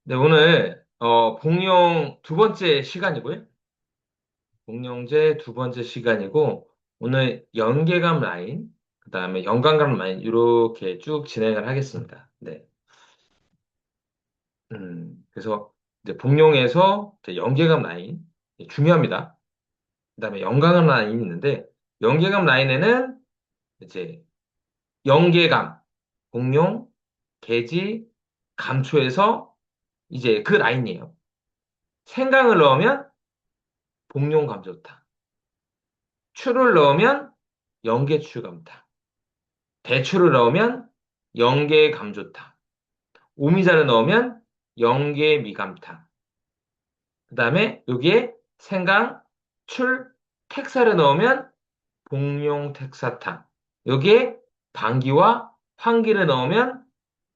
네, 오늘 복용 두 번째 시간이고요. 복용제 두 번째 시간이고 오늘 연계감 라인, 그다음에 연관감 라인 이렇게 쭉 진행을 하겠습니다. 네. 그래서 이제 복용에서 이제 연계감 라인 중요합니다. 그다음에 연관감 라인이 있는데 연계감 라인에는 이제 연계감, 복용, 계지, 감초에서 이제 그 라인이에요. 생강을 넣으면 복용 감좋다. 추를 넣으면 영계추감타. 대추를 넣으면 영계감좋다. 오미자를 넣으면 영계미감타. 그 다음에 여기에 생강, 출, 택사를 넣으면 복룡택사탕. 여기에 방기와 황기를 넣으면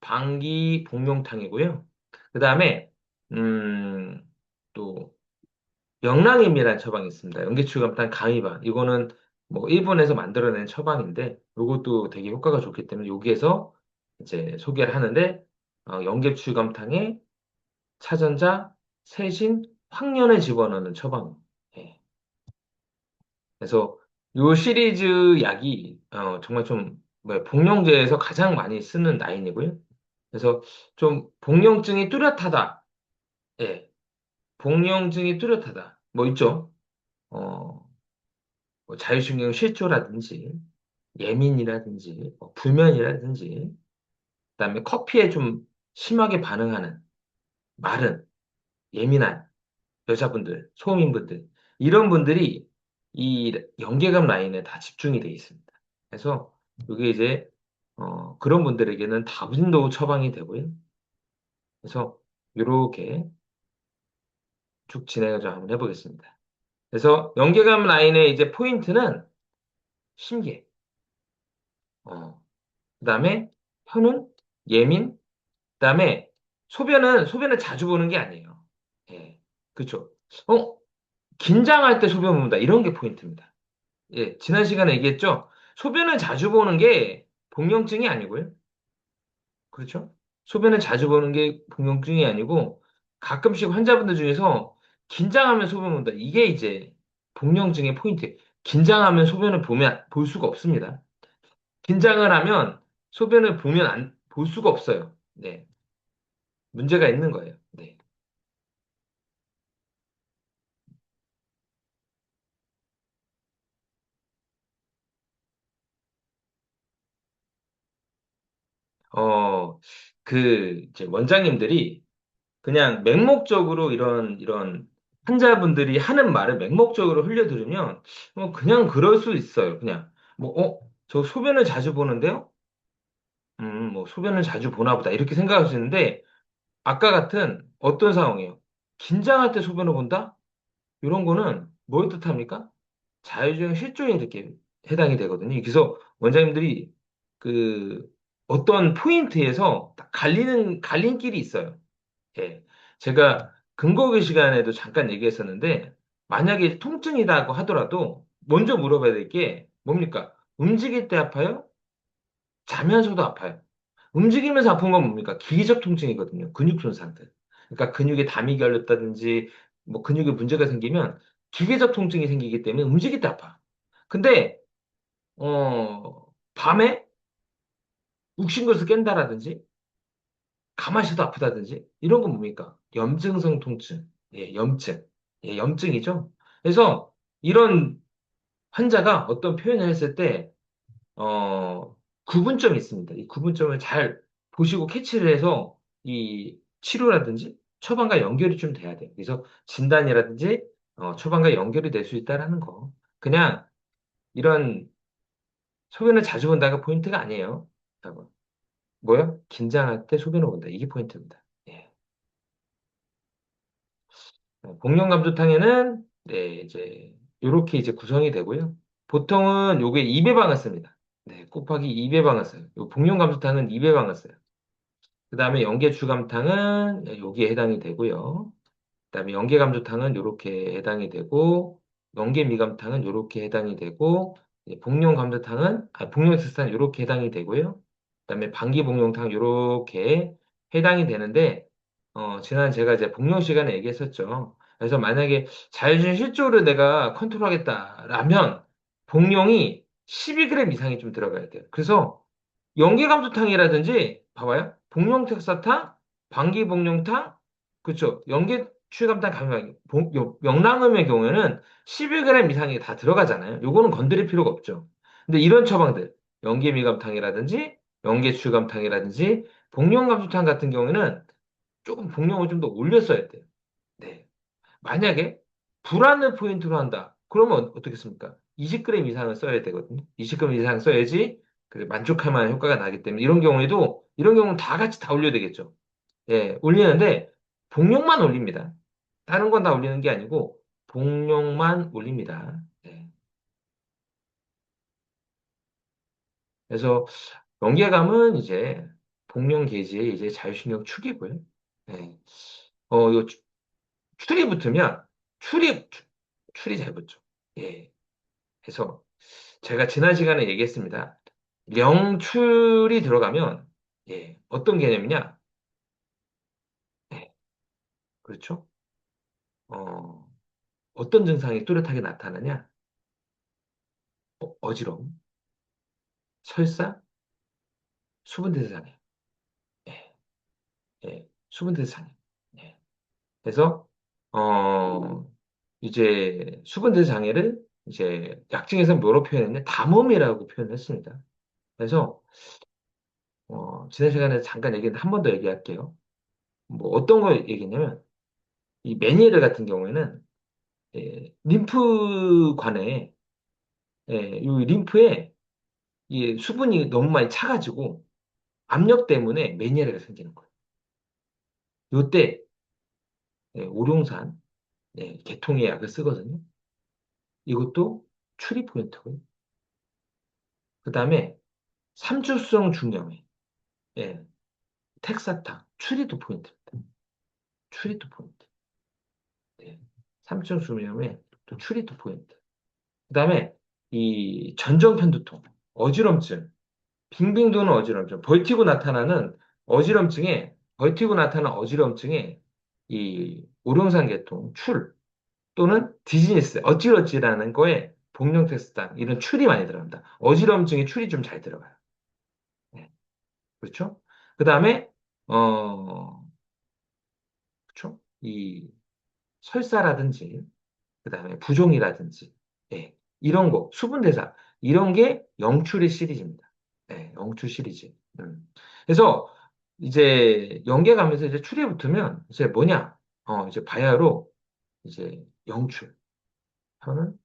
방기복룡탕이고요. 그 다음에 또 명랑임이라는 처방이 있습니다. 연기추감탄 강의반. 이거는 뭐 일본에서 만들어낸 처방인데 이것도 되게 효과가 좋기 때문에 여기에서 이제 소개를 하는데 연계추감탕에 차전자, 세신, 황련을 집어넣는 처방. 예. 그래서 이 시리즈 약이 정말 좀 뭐야, 복용제에서 가장 많이 쓰는 라인이고요. 그래서 좀 복용증이 뚜렷하다. 예. 복용증이 뚜렷하다. 뭐 있죠? 어, 뭐 자율신경 실조라든지 예민이라든지 불면이라든지 그다음에 커피에 좀 심하게 반응하는 마른 예민한 여자분들, 소음인분들 이런 분들이 이 연계감 라인에 다 집중이 되어 있습니다. 그래서 이게 이제 그런 분들에게는 다분도 처방이 되고요. 그래서 이렇게 쭉 진행을 좀 한번 해보겠습니다. 그래서 연계감 라인의 이제 포인트는 심계, 그다음에 혀는 예민, 그다음에 소변은 자주 보는 게 아니에요. 예, 그렇죠. 어, 긴장할 때 소변 본다 이런 게 포인트입니다. 예, 지난 시간에 얘기했죠. 소변을 자주 보는 게 복용증이 아니고요. 그렇죠? 소변을 자주 보는 게 복용증이 아니고 가끔씩 환자분들 중에서 긴장하면 소변 본다. 이게 이제 복용증의 포인트. 긴장하면 소변을 보면 볼 수가 없습니다. 긴장을 하면 소변을 보면 볼 수가 없어요. 네. 문제가 있는 거예요. 네. 어, 이제 원장님들이 그냥 맹목적으로 이런 환자분들이 하는 말을 맹목적으로 흘려들으면, 그냥 그럴 수 있어요. 그냥, 저 소변을 자주 보는데요? 뭐, 소변을 자주 보나 보다. 이렇게 생각할 수 있는데, 아까 같은 어떤 상황이에요? 긴장할 때 소변을 본다? 이런 거는 뭘 뜻합니까? 자율주행 실조에 이렇게 해당이 되거든요. 그래서 원장님들이 그 어떤 포인트에서 딱 갈림길이 있어요. 예. 제가 근거기 시간에도 잠깐 얘기했었는데, 만약에 통증이라고 하더라도 먼저 물어봐야 될 게 뭡니까? 움직일 때 아파요? 자면서도 아파요. 움직이면서 아픈 건 뭡니까? 기계적 통증이거든요. 근육 손상들. 그러니까 근육에 담이 결렸다든지, 뭐 근육에 문제가 생기면 기계적 통증이 생기기 때문에 움직일 때 아파. 근데, 밤에 욱신거려서 깬다라든지, 가만히 있어도 아프다든지, 이런 건 뭡니까? 염증성 통증. 예, 염증. 예, 염증이죠. 그래서 이런 환자가 어떤 표현을 했을 때, 구분점이 있습니다. 이 구분점을 잘 보시고 캐치를 해서 이 치료라든지 처방과 연결이 좀 돼야 돼요. 그래서 진단이라든지 처방과 연결이 될 수 있다라는 거. 그냥 이런 소변을 자주 본다가 포인트가 아니에요. 여러분. 뭐요? 긴장할 때 소변을 본다. 이게 포인트입니다. 예. 복용감조탕에는 네, 이제 요렇게 이제 구성이 되고요. 보통은 요게 2배방을 씁니다. 네, 곱하기 2배방을 써요. 요 복용감조탕은 2배방을 써요. 그 다음에 연계주감탕은 여기에 해당이 되고요. 그 다음에 연계감조탕은 이렇게 해당이 되고, 연계미감탕은 이렇게 해당이 되고, 복용감조탕은, 복용엑스탕은 이렇게 해당이 되고요. 그 다음에 방기복용탕 이렇게 해당이 되는데, 지난 제가 이제 복용 시간에 얘기했었죠. 그래서 만약에 자율주행 실조를 내가 컨트롤하겠다라면 복용이 12g 이상이 좀 들어가야 돼요. 그래서 연계감소탕이라든지 봐봐요. 복용택사탕, 방기복용탕, 그렇죠. 연계추감탕 감염, 명랑음의 경우에는 12g 이상이 다 들어가잖아요. 요거는 건드릴 필요가 없죠. 근데 이런 처방들, 연계미감탕이라든지 연계추감탕이라든지 복용감소탕 같은 경우에는 조금 복용을 좀 더 올렸어야 돼요. 네. 만약에 불안을 포인트로 한다. 그러면 어떻겠습니까? 20g 이상을 써야 되거든요. 20g 이상 써야지 만족할 만한 효과가 나기 때문에 이런 경우는 다 같이 다 올려야 되겠죠. 예, 올리는데 복용만 올립니다. 다른 건 다 올리는 게 아니고 복용만 올립니다. 예. 그래서 연계감은 이제 복용 계지의 이제 자율신경 축이고요. 예. 요 추리 붙으면 추리 잘 붙죠. 예. 그래서 제가 지난 시간에 얘기했습니다. 명출이 들어가면 예, 어떤 개념이냐? 예, 그렇죠? 어, 어떤 증상이 뚜렷하게 나타나냐? 어지러움, 설사, 수분대사 장애. 예, 수분대사 장애. 예. 그래서 어, 이제 수분대사 장애를 이제 약증에서 뭐로 표현했냐? 담음이라고 표현했습니다. 그래서 지난 시간에 잠깐 얘기했는데 한 번 더 얘기할게요. 뭐 어떤 거 얘기했냐면 이 메니에르 같은 경우에는 림프관에 이 림프에 이 수분이 너무 많이 차가지고 압력 때문에 메니에르가 생기는 거예요. 요때 오룡산 개통의 약을 쓰거든요. 이것도 추리 포인트고요. 그 다음에 삼주성 중염에 예, 텍사타 추리도 포인트입니다. 추리도 포인트. 예, 삼주성 중염에 또 추리도 포인트. 그 다음에 이 전정편두통, 어지럼증, 빙빙 도는 어지럼증, 벌티고 나타나는 어지럼증에 이 오룡산 계통, 출 또는 디즈니스, 어찌어찌라는 거에 복용 테스트당 이런 출이 많이 들어갑니다. 어지럼증에 출이 좀 잘 들어가요. 네, 그렇죠? 그 다음에 그렇죠? 이 설사라든지 그다음에 부종이라든지 예, 이런 거 수분대사 이런 게 영출의 시리즈입니다. 네, 영출 시리즈. 그래서 이제 연계 가면서 이제 출에 붙으면 이제 뭐냐? 이제 바야로 이제 영출, 현은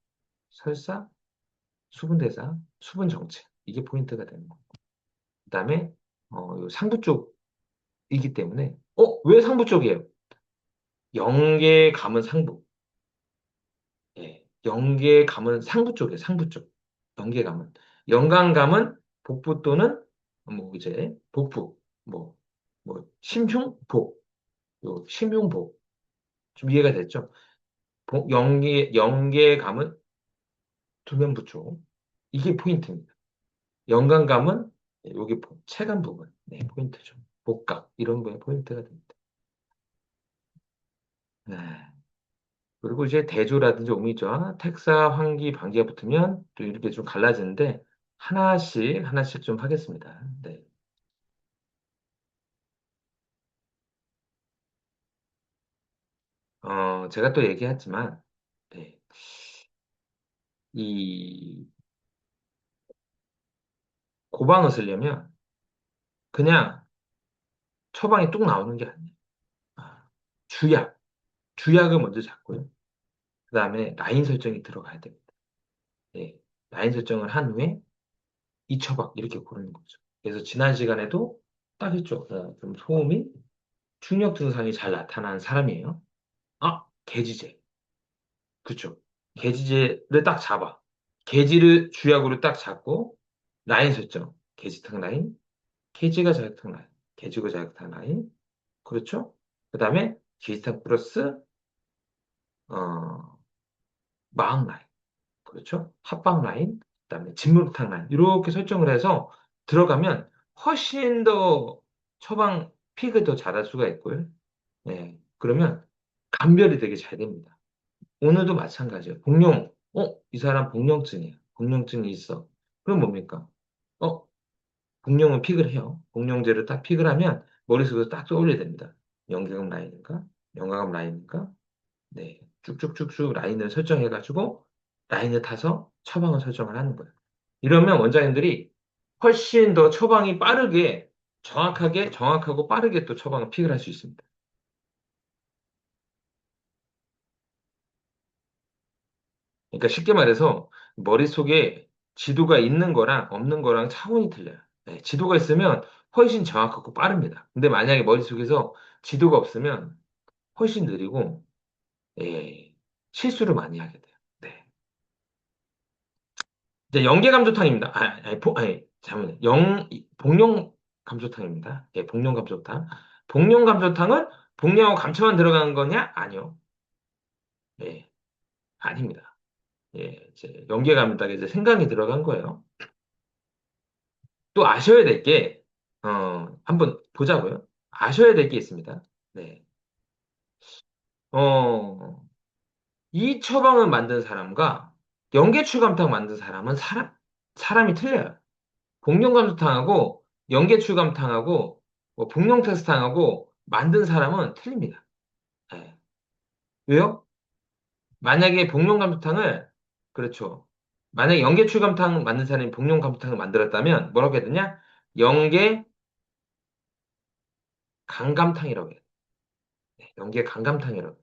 설사, 수분대사, 수분정체 이게 포인트가 되는 거. 그다음에 요 상부 쪽이기 때문에 왜 상부 쪽이에요? 영계 감은 상부. 예, 영계감은 상부 쪽이에요, 상부 쪽. 영계감은. 영광감은 복부 또는 뭐 이제 복부, 뭐, 심흉복, 요 심흉복. 좀 이해가 됐죠? 영계감은 두면부 쪽. 이게 포인트입니다. 영광감은 여기 체감 부분. 네, 포인트죠. 복각, 이런 거에 포인트가 됩니다. 네. 그리고 이제 대조라든지 오미자, 텍사, 환기, 방기가 붙으면 또 이렇게 좀 갈라지는데 하나씩 좀 하겠습니다. 네. 제가 또 얘기했지만 네. 이 고방을 쓰려면 그냥 처방이 뚝 나오는 게 아니에요. 아, 주약, 주약을 먼저 잡고요. 그 다음에 라인 설정이 들어가야 됩니다. 네. 라인 설정을 한 후에 이 처방 이렇게 고르는 거죠. 그래서 지난 시간에도 딱 했죠. 좀 소음이 충격 증상이 잘 나타나는 사람이에요. 개지제. 그쵸. 개지제를 딱 잡아. 개지를 주약으로 딱 잡고, 라인 설정. 개지탕 라인, 개지가 자극탕 라인, 개지가 자극탕 라인. 그렇죠? 그 다음에 개지탕 플러스, 어, 마항 라인. 그렇죠? 합방 라인, 그 다음에 진물탕 라인. 이렇게 설정을 해서 들어가면 훨씬 더 처방 픽을 더 잘할 수가 있고요. 예. 그러면 감별이 되게 잘 됩니다. 오늘도 마찬가지예요. 복용, 이 사람 복용증이야. 복용증이 있어. 그럼 뭡니까? 어, 복용은 픽을 해요. 복용제를 딱 픽을 하면 머릿속에서 딱 떠올려야 됩니다. 연계감 라인인가? 연가감 라인인가? 네. 쭉쭉쭉쭉 라인을 설정해가지고 라인을 타서 처방을 설정을 하는 거예요. 이러면 원장님들이 훨씬 더 처방이 빠르게, 정확하게, 정확하고 빠르게 또 처방을 픽을 할 수 있습니다. 그러니까 쉽게 말해서 머릿속에 지도가 있는 거랑 없는 거랑 차원이 틀려요. 네, 지도가 있으면 훨씬 정확하고 빠릅니다. 근데 만약에 머릿속에서 지도가 없으면 훨씬 느리고, 예, 실수를 많이 하게 돼요. 네. 이제 연계감조탕입니다. 잠깐만요. 복용 감조탕입니다. 예, 복용 감조탕. 복용 감조탕은 복용하고 감초만 들어가는 거냐? 아니요. 예, 아닙니다. 예, 이제 연계감에다가 이제 생강이 들어간 거예요. 또 아셔야 될 게, 한번 보자고요. 아셔야 될 게 있습니다. 네. 어, 이 처방을 만든 사람과 연계추감탕 만든 사람은 사람이 틀려요. 복룡감수탕하고 연계추감탕하고 뭐 복룡테스탕하고 만든 사람은 틀립니다. 네. 왜요? 만약에 복룡감수탕을, 그렇죠. 만약에 연계추감탕 만든 사람이 복룡감수탕을 만들었다면 뭐라고 해야 되냐? 연계 강감탕이라고 해요. 네, 연계 강감탕이라고.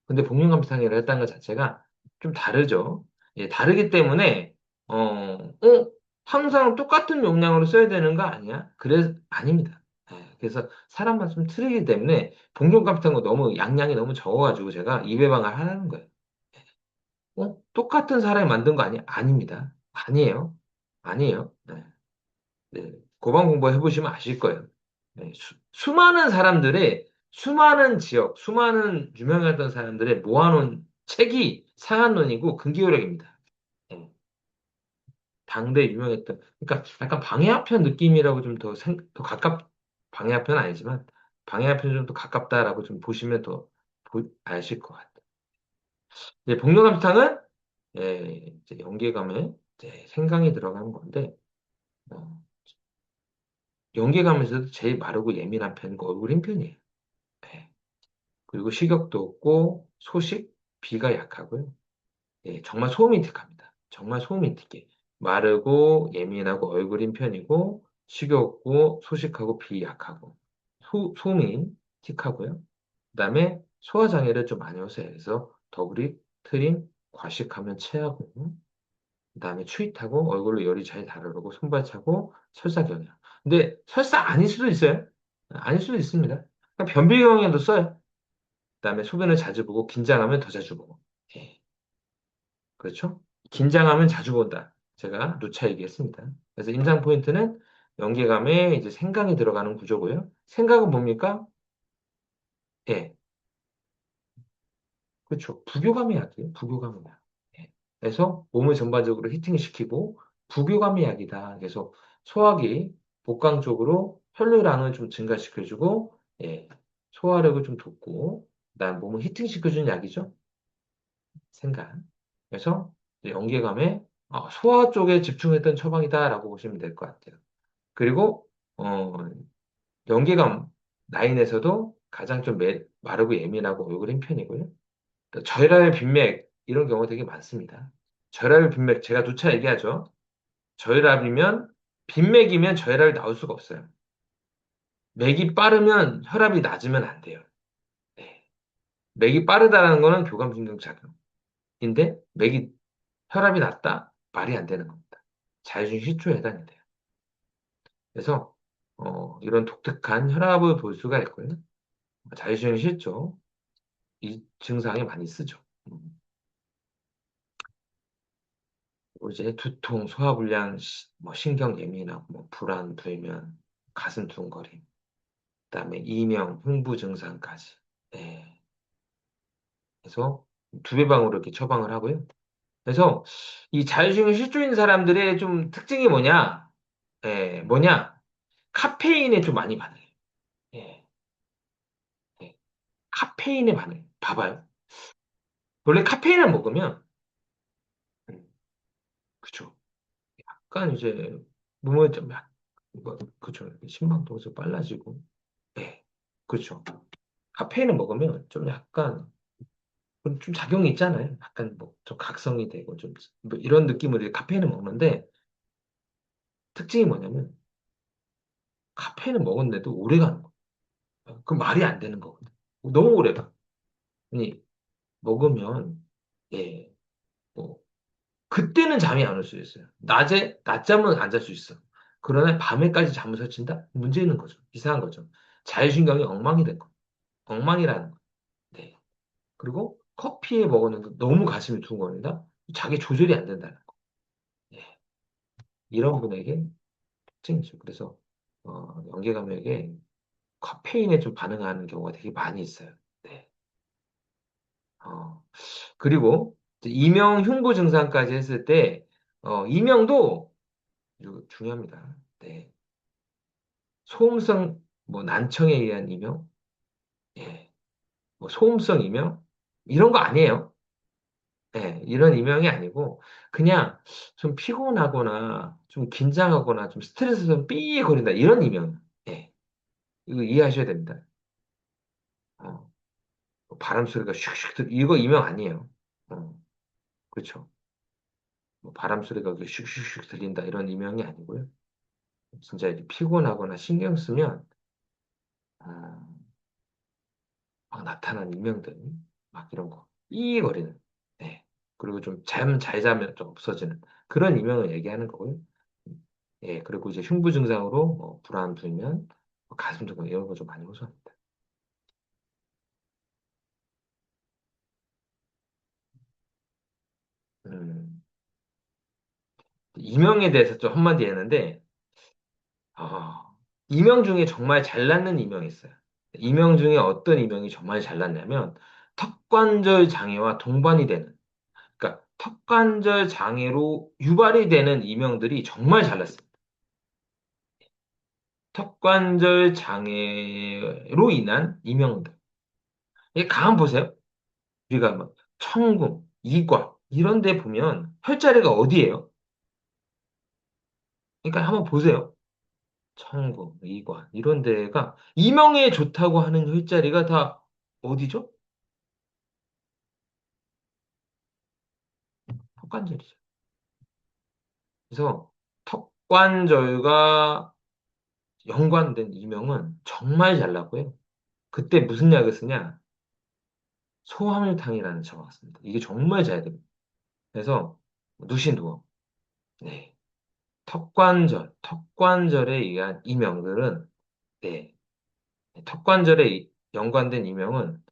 근데 복륜감탕이라 했다는 것 자체가 좀 다르죠. 예, 다르기 때문에, 항상 똑같은 용량으로 써야 되는 거 아니야? 아닙니다. 예, 그래서 사람만 좀 틀리기 때문에 복륜감탕은 너무 양량이 너무 적어가지고 제가 2배방을 하라는 거예요. 똑같은 사람이 만든 거 아니야? 아닙니다. 아니에요. 아니에요. 네. 네, 고방 공부 해보시면 아실 거예요. 네, 수많은 사람들의, 수많은 지역, 수많은 유명했던 사람들의 모아놓은 책이 상한론이고 근기호력입니다. 네, 당대 유명했던, 그러니까 약간 방해합편 느낌이라고 좀 더 방해합편은 아니지만, 방해합편이 좀 더 가깝다라고 좀 보시면 더 아실 것 같아요. 이제 복료감탕은, 이제 연계감에 이제 생강이 들어가는 건데, 어, 연계감에서도 제일 마르고 예민한 편이 얼굴 편이에요. 네. 그리고 식욕도 없고 소식, 비가 약하고요. 예, 정말 소음이 틱합니다. 정말 소음이 틱해. 마르고 예민하고 얼굴인 편이고 식욕 없고 소식하고 비 약하고 소음이 틱하고요. 그다음에 소화장애를 좀 많이 오세요. 그래서 더부릭, 트림, 과식하면 체하고 그다음에 추위 타고 얼굴로 열이 잘 달아오르고 손발 차고 설사 경향. 근데 설사 아닐 수도 있어요. 아닐 수도 있습니다. 그러니까 변비 경향도 써요. 그다음에 소변을 자주 보고 긴장하면 더 자주 보고. 예, 그렇죠? 긴장하면 자주 본다. 제가 누차 얘기했습니다. 그래서 임상 포인트는 연계감에 이제 생강이 들어가는 구조고요. 생강은 뭡니까? 예, 그렇죠. 부교감의 약이에요. 부교감의 약. 예. 그래서 몸을 전반적으로 히팅시키고 부교감의 약이다. 그래서 소화기, 복강 쪽으로 혈류량을 좀 증가시켜주고, 예, 소화력을 좀 돋고, 그다음 몸을 히팅시켜주는 약이죠. 생강. 그래서 이제 연계감에 소화 쪽에 집중했던 처방이다라고 보시면 될 것 같아요. 그리고 연계감 라인에서도 가장 좀 마르고 예민하고 얼굴 편이고요. 또 저혈압 빈맥 이런 경우가 되게 많습니다. 저혈압 빈맥 제가 누차 얘기하죠. 저혈압이면 빈맥이면 저혈압이 나올 수가 없어요. 맥이 빠르면 혈압이 낮으면 안 돼요. 네. 맥이 빠르다는 거는 교감신경작용인데 맥이 혈압이 낮다? 말이 안 되는 겁니다. 자율性실조에 해당이 돼요. 그래서 이런 독특한 혈압을 볼 수가 있고요. 자율性실조 이 증상이 많이 쓰죠. 그리고 이제 두통, 소화불량, 뭐 신경 예민하고 뭐 불안, 불면, 가슴 두근거림, 그다음에 이명, 흥부 증상까지. 네. 그래서 두 배방으로 이렇게 처방을 하고요. 그래서 이 자율性실조인 사람들의 좀 특징이 뭐냐? 뭐냐? 카페인에 좀 많이 반응해요. 예, 예. 카페인에 반해. 봐봐요. 원래 카페인을 먹으면, 음, 그쵸. 약간 이제, 몸에 좀, 그쵸. 심박도가 좀 빨라지고, 네, 그쵸. 카페인을 먹으면 좀 약간, 좀 작용이 있잖아요. 약간 뭐, 좀 각성이 되고, 좀, 뭐 이런 느낌으로 이제 카페인을 먹는데, 특징이 뭐냐면, 카페인을 먹었는데도 오래 가는 거예요. 그 말이 안 되는 거거든. 너무 오래 가. 아니, 먹으면, 예, 뭐, 그때는 잠이 안 올 수 있어요. 낮잠은 안 잘 수 있어. 그러나 밤에까지 잠을 설친다? 문제 있는 거죠. 이상한 거죠. 자율신경이 엉망이 된 거. 엉망이라는 거. 네. 그리고 커피에 먹었는데 너무 가슴이 두근거린다? 자기 조절이 안 된다는 거. 예. 이런 분에게 특징이죠. 그래서, 연계감에게 카페인에 좀 반응하는 경우가 되게 많이 있어요. 네. 어, 그리고 이제 이명 흉부 증상까지 했을 때, 이명도 이거 중요합니다. 네. 소음성 뭐 난청에 의한 이명, 예, 뭐 소음성 이명 이런 거 아니에요. 예, 이런 이명이 아니고 그냥 좀 피곤하거나 좀 긴장하거나 좀 스트레스 좀 삐거린다 이런 이명. 예, 이거 이해하셔야 됩니다. 어, 뭐 바람 소리가 슉슉 이거 이명 아니에요. 어, 그렇죠. 뭐 바람 소리가 슉슉슉 들린다 이런 이명이 아니고요. 진짜 이렇게 피곤하거나 신경 쓰면 아, 막 나타나는 인명들, 막 이런 거, 삐거리는, 예. 그리고 좀 잠 잘 자면 좀 없어지는 그런 이명을 얘기하는 거고요. 예, 그리고 이제 흉부 증상으로 불안, 불면, 가슴 두근 이런 거 좀 많이 호소합니다. 음, 이명에 대해서 좀 한마디 했는데, 이명 중에 정말 잘 낫는 이명이 있어요. 이명 중에 어떤 이명이 정말 잘 낫냐면, 턱관절 장애와 동반이 되는, 그러니까 턱관절 장애로 유발이 되는 이명들이 정말 잘 낫습니다. 턱관절 장애로 인한 이명들. 이 가만 보세요. 우리가 막 천궁, 이과 이런 데 보면 혈자리가 어디예요? 그러니까 한번 보세요. 천궁, 이과 이런 데가 이명에 좋다고 하는 혈자리가 다 어디죠? 턱관절이죠. 그래서 턱관절과 연관된 이명은 정말 잘 나고요. 그때 무슨 약을 쓰냐? 소화물탕이라는 처방을 씁니다. 이게 정말 잘 됩니다. 그래서 누시 누워. 네. 턱관절에 의한 이명들은, 네, 턱관절에 연관된 이명은,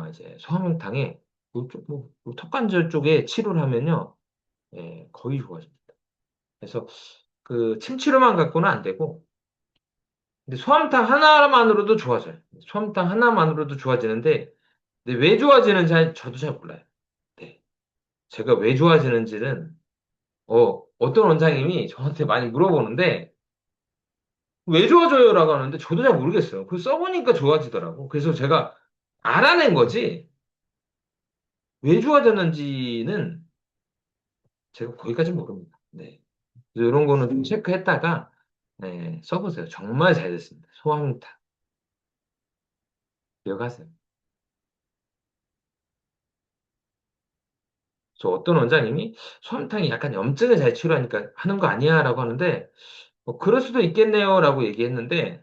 이제 소화명탕에, 뭐 턱관절 쪽에 치료를 하면요, 예, 거의 좋아집니다. 그래서 그 침치료만 갖고는 안 되고, 근데 소화탕 하나만으로도 좋아져요. 소화탕 하나만으로도 좋아지는데, 근데 왜 좋아지는지 저도 잘 몰라요. 네. 제가 왜 좋아지는지는, 어떤 원장님이 저한테 많이 물어보는데, 왜 좋아져요라고 하는데 저도 잘 모르겠어요. 그 써보니까 좋아지더라고. 그래서 제가 알아낸 거지 왜 좋아졌는지는 제가 거기까지 모릅니다. 네. 그래서 이런 거는 좀 체크했다가 네, 써보세요. 정말 잘 됐습니다. 소화무타 기억하세요. 저 어떤 원장님이 소화무탕이 약간 염증을 잘 치료하니까 하는 거 아니야라고 하는데 그럴 수도 있겠네요라고 얘기했는데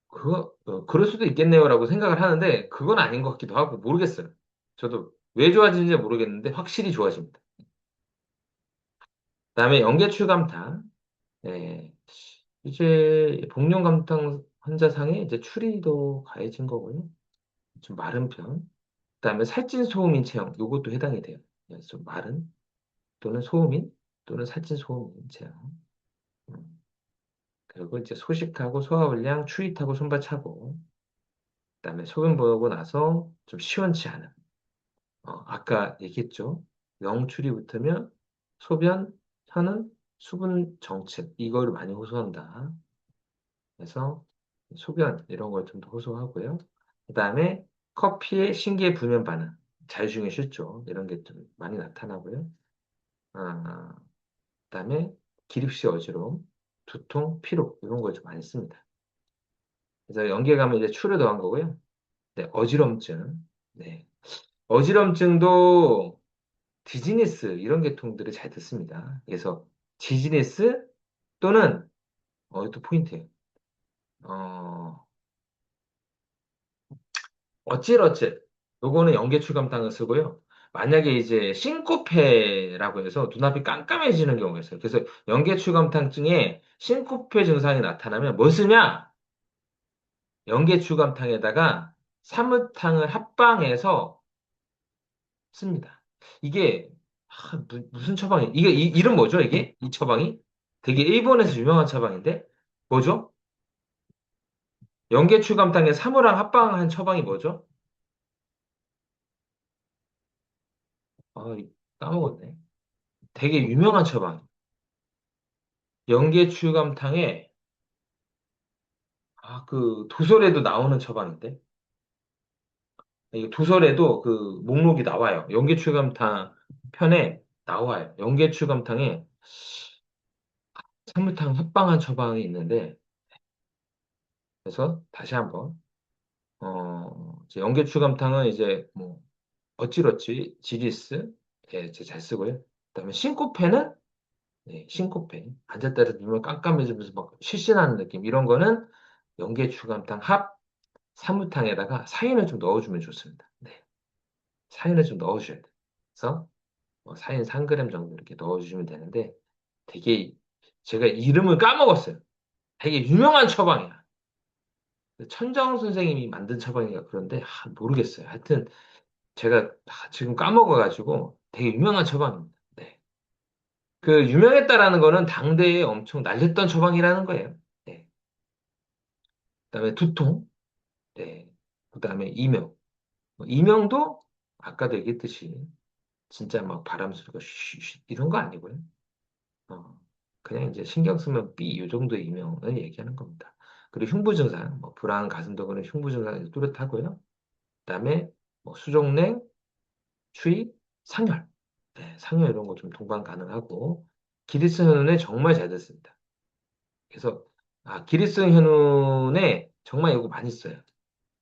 그럴 수도 있겠네요라고 생각을 하는데 그건 아닌 것 같기도 하고 모르겠어요. 저도 왜 좋아지는지 모르겠는데 확실히 좋아집니다. 그다음에 연계추감타. 네. 이제 복용감탕 환자상에 이제 추리도 가해진 거고요. 좀 마른 편. 그다음에 살찐 소음인 체형. 요것도 해당이 돼요. 네, 좀 마른 또는 소음인 또는 살찐 소음인 체형. 음. 그리고 이제 소식하고 소화불량, 추위 타고 손발 차고. 그다음에 소변 보고 나서 좀 시원치 않은. 아까 얘기했죠. 영출이 붙으면 소변, 혀는 수분 정체 이걸 많이 호소한다. 그래서 소변 이런 걸 좀 더 호소하고요. 그다음에 커피의 신기의 불면 반응, 자율주행 실조 이런 게 좀 많이 나타나고요. 아, 그다음에 기립시 어지러움, 두통, 피로 이런 걸 좀 많이 씁니다. 그래서 연기에 가면 이제 추를 더한 거고요. 네, 어지럼증. 네. 어지럼증도 디지니스 이런 계통들을 잘 듣습니다. 그래서 디지니스 또는 또 포인트예요. 어, 어찔어찔. 요거는 연계추감탕을 쓰고요. 만약에 이제 싱코페라고 해서 눈앞이 깜깜해지는 경우가 있어요. 그래서 연계추감탕증에 싱코페 증상이 나타나면 뭐 쓰냐? 연계추감탕에다가 사무탕을 합방해서 씁니다. 이게 무슨 처방이? 이게 이름 뭐죠? 이게 이 처방이? 되게 일본에서 유명한 처방인데 뭐죠? 연계추감탕에 사무랑 합방한 처방이 뭐죠? 아, 까먹었네. 되게 유명한 처방. 연계추감탕에 그 도설에도 나오는 처방인데 이 도설에도 그 목록이 나와요. 연계추감탕 편에 나와요. 연계추감탕에 사무탕 합방한 처방이 있는데 그래서 다시 한번 이제 연계추감탕은 이제 뭐 어찌러찌 지리스 예, 이제 잘 쓰고요. 그다음에 싱코페는 네, 싱코페 앉았다 일어났다 눈을 깜깜해지면서 막 실신하는 느낌 이런 거는 연계추감탕 합 사무탕에다가 사인을 좀 넣어주면 좋습니다. 네, 사인을 좀 넣어주셔야 돼요. 그래서 사인 3g 정도 이렇게 넣어주시면 되는데 되게 제가 이름을 까먹었어요. 되게 유명한 처방이야. 천정 선생님이 만든 처방이가 그런데 모르겠어요. 하여튼 제가 지금 까먹어가지고 되게 유명한 처방입니다. 네. 그 유명했다라는 거는 당대에 엄청 날렸던 처방이라는 거예요. 네. 그다음에 두통, 네. 그다음에 이명. 이명도 아까도 얘기했듯이 진짜 막 바람 소리가 쉬쉬 이런 거 아니고요. 어, 그냥 이제 신경 쓰면 삐 이 정도의 이명을 얘기하는 겁니다. 그리고 흉부 증상, 뭐 불안, 가슴 도구는 흉부 증상이 뚜렷하고요. 그다음에 뭐 수족냉, 추위, 상열. 네, 상열 이런 거 좀 동반 가능하고 기리스 현운에 정말 잘 됐습니다. 그래서 기리스 현운에 정말 이거 많이 써요.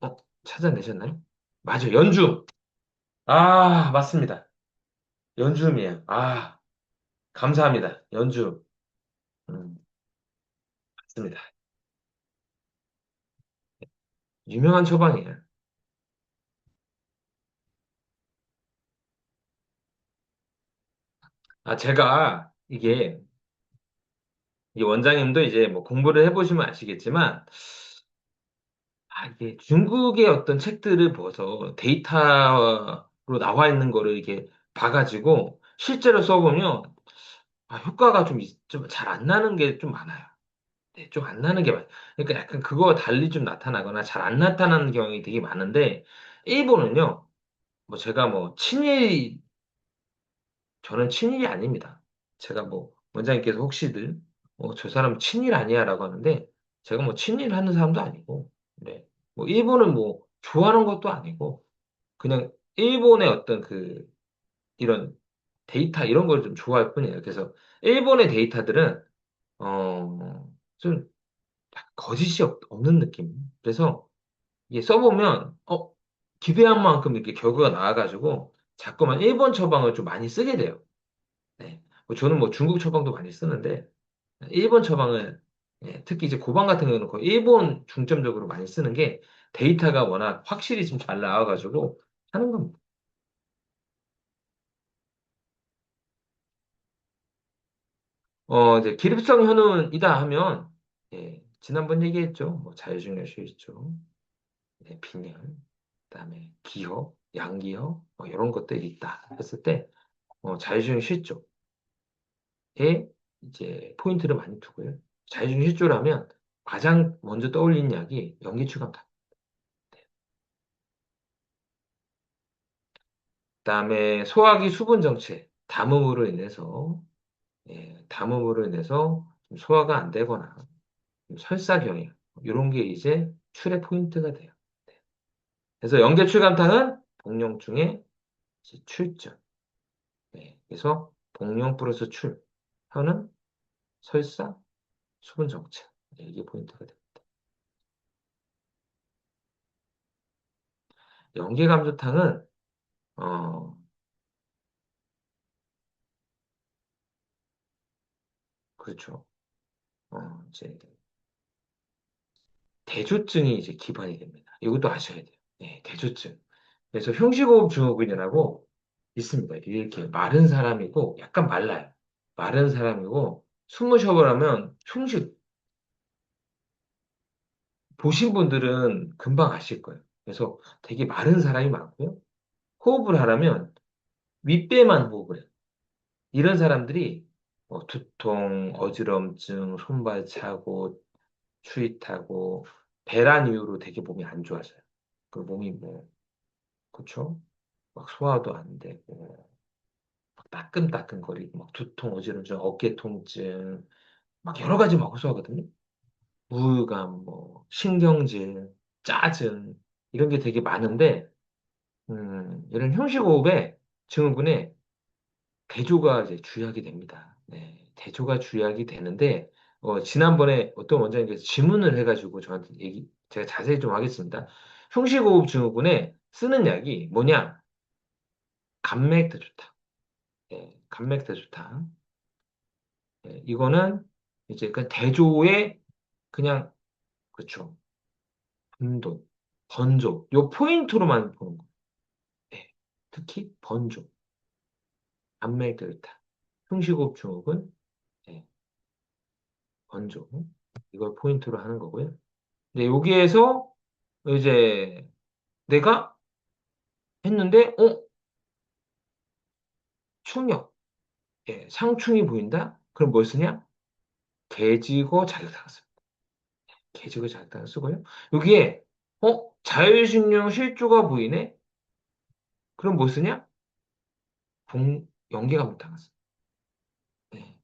어, 찾아내셨나요? 맞아요. 연줌. 맞습니다. 연줌이에요. 감사합니다. 연줌. 맞습니다. 유명한 처방이에요. 제가 이 원장님도 이제 뭐 공부를 해보시면 아시겠지만 이게 중국의 어떤 책들을 보서 데이터로 나와 있는 거를 이렇게 봐가지고 실제로 써보면 효과가 좀 잘 안 나는 게 좀 많아요. 네, 좀 안 나는 게 많아요. 그러니까 약간 그거와 달리 좀 나타나거나 잘 안 나타나는 경향이 되게 많은데 일본은요, 뭐 제가 뭐 저는 친일이 아닙니다. 제가 뭐 원장님께서 혹시들 저 사람 친일 아니야라고 하는데 제가 뭐 친일 하는 사람도 아니고 네. 뭐 일본은 뭐 좋아하는 것도 아니고 그냥 일본의 어떤 이런 데이터 이런 걸 좀 좋아할 뿐이에요. 그래서 일본의 데이터들은 좀 거짓이 없는 느낌. 그래서 이게 써보면 기대한 만큼 이렇게 결과가 나와가지고 자꾸만 일본 처방을 좀 많이 쓰게 돼요. 네. 뭐 저는 뭐 중국 처방도 많이 쓰는데 일본 처방을 특히 이제 고방 같은 경우는 거의 일본 중점적으로 많이 쓰는 게 데이터가 워낙 확실히 좀 잘 나와가지고 하는 겁니다. 이제 기립성 현운이다 하면 지난번 얘기했죠. 뭐 자율증열 실조, 빈혈, 그다음에 기혈, 양기혈 뭐 이런 것들이 있다 했을 때 자율증열 실조 이제 포인트를 많이 두고요. 자율증 실조라면 가장 먼저 떠올리는 약이 연기추감다. 그다음에 소화기 수분 정체, 담음으로 인해서 좀 소화가 안 되거나 좀 설사 경향 이런 게 이제 출의 포인트가 돼요. 그래서 연계출감탕은 복룡충의 이제 출전. 네. 그래서 복룡 플러스 출. 혀는 설사, 수분 정체. 네, 이게 포인트가 됩니다. 연계감조탕은 어 그렇죠. 이제 대조증이 이제 기반이 됩니다. 이것도 아셔야 돼요. 네, 대조증. 그래서 형식호흡 증후군이라고 있습니다. 이게 이렇게 마른 사람이고 약간 말라요. 마른 사람이고 숨을 쉬어보라면 흉식 보신 분들은 금방 아실 거예요. 그래서 되게 마른 사람이 많고요. 호흡을 하려면 윗배만 호흡을 해요. 이런 사람들이 두통, 어지럼증, 손발 차고, 추위 타고, 배란 이후로 되게 몸이 안 좋아져요. 그 몸이 뭐, 그쵸? 막 소화도 안 되고, 막 따끔따끔거리고, 막 두통, 어지럼증, 어깨 통증, 막 여러 가지 막 호소하거든요. 우울감, 뭐, 신경질, 짜증, 이런 게 되게 많은데, 이런 형식호흡에 증후군에 대조가 이제 주약이 됩니다. 네, 대조가 주약이 되는데, 지난번에 어떤 원장님께서 질문을 해가지고 저한테 제가 자세히 좀 하겠습니다. 형식호흡 증후군에 쓰는 약이 뭐냐? 감맥대조탕. 네, 감맥대조탕. 네, 이거는 이제 그 대조의 그냥, 그렇죠. 분돈, 번조. 요 포인트로만 보는 거예요. 네, 특히 번조, 감맥대조탕. 형식호흡 증후군, 네, 번조. 이걸 포인트로 하는 거고요. 네, 여기에서 이제 내가 했는데, 충격, 예, 상충이 보인다? 그럼 뭘 쓰냐? 개지거 자격증을 씁니다. 개지거 자격증을 쓰고요. 여기에, 자율신경 실조가 보이네? 그럼 뭐 쓰냐? 연계감탄을 씁니다. 네.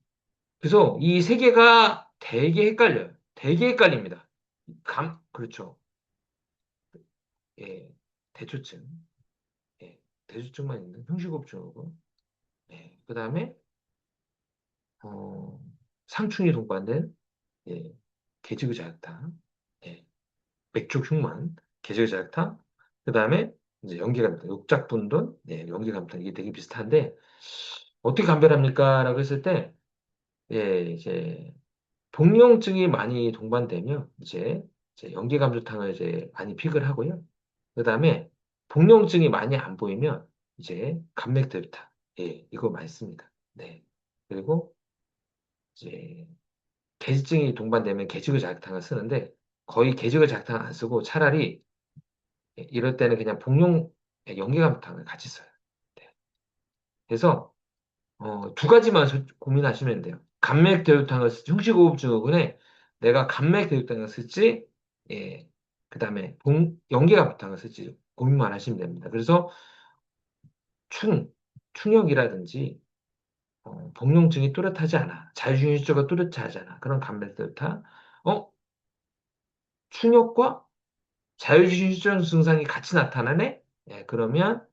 그래서 이 세 개가 되게 헷갈려요. 되게 헷갈립니다. 그렇죠. 예, 대조증. 예, 대조증만 있는 형식업증후군. 예, 그 다음에, 어, 상충이 동반된 예, 개지구자약탕, 예, 맥주 흉만, 개지구자약탕, 그 다음에 이제 연기감탄, 육작분돈, 예, 연기감탄 이게 되게 비슷한데 어떻게 감별합니까? 라고 했을 때, 예, 이제 복용증이 많이 동반되면 이제 연기감조탕을 이제 많이 픽을 하고요. 그 다음에 복용증이 많이 안 보이면 이제 감맥대두탕, 예, 이거 많이 씁니다. 네. 그리고 이제 개지증이 동반되면 개지구 자격탕을 쓰는데 거의 개지구 자격탕을 안 쓰고 차라리 이럴 때는 그냥 복용 연계감탕을 같이 써요. 네. 그래서 두 가지만 고민하시면 돼요. 감맥대두탕을 쓸지 흉식호흡증후군에 내가 감맥대두탕을 쓸지 예, 그다음에 연계감탕을 쓸지 고민만 하시면 됩니다. 그래서 충 충역이라든지 복용증이 뚜렷하지 않아 자율신경질조가 뚜렷하지 않아 그런 감맥대두탕 충역과 자율신경 증상이 같이 나타나네? 예, 그러면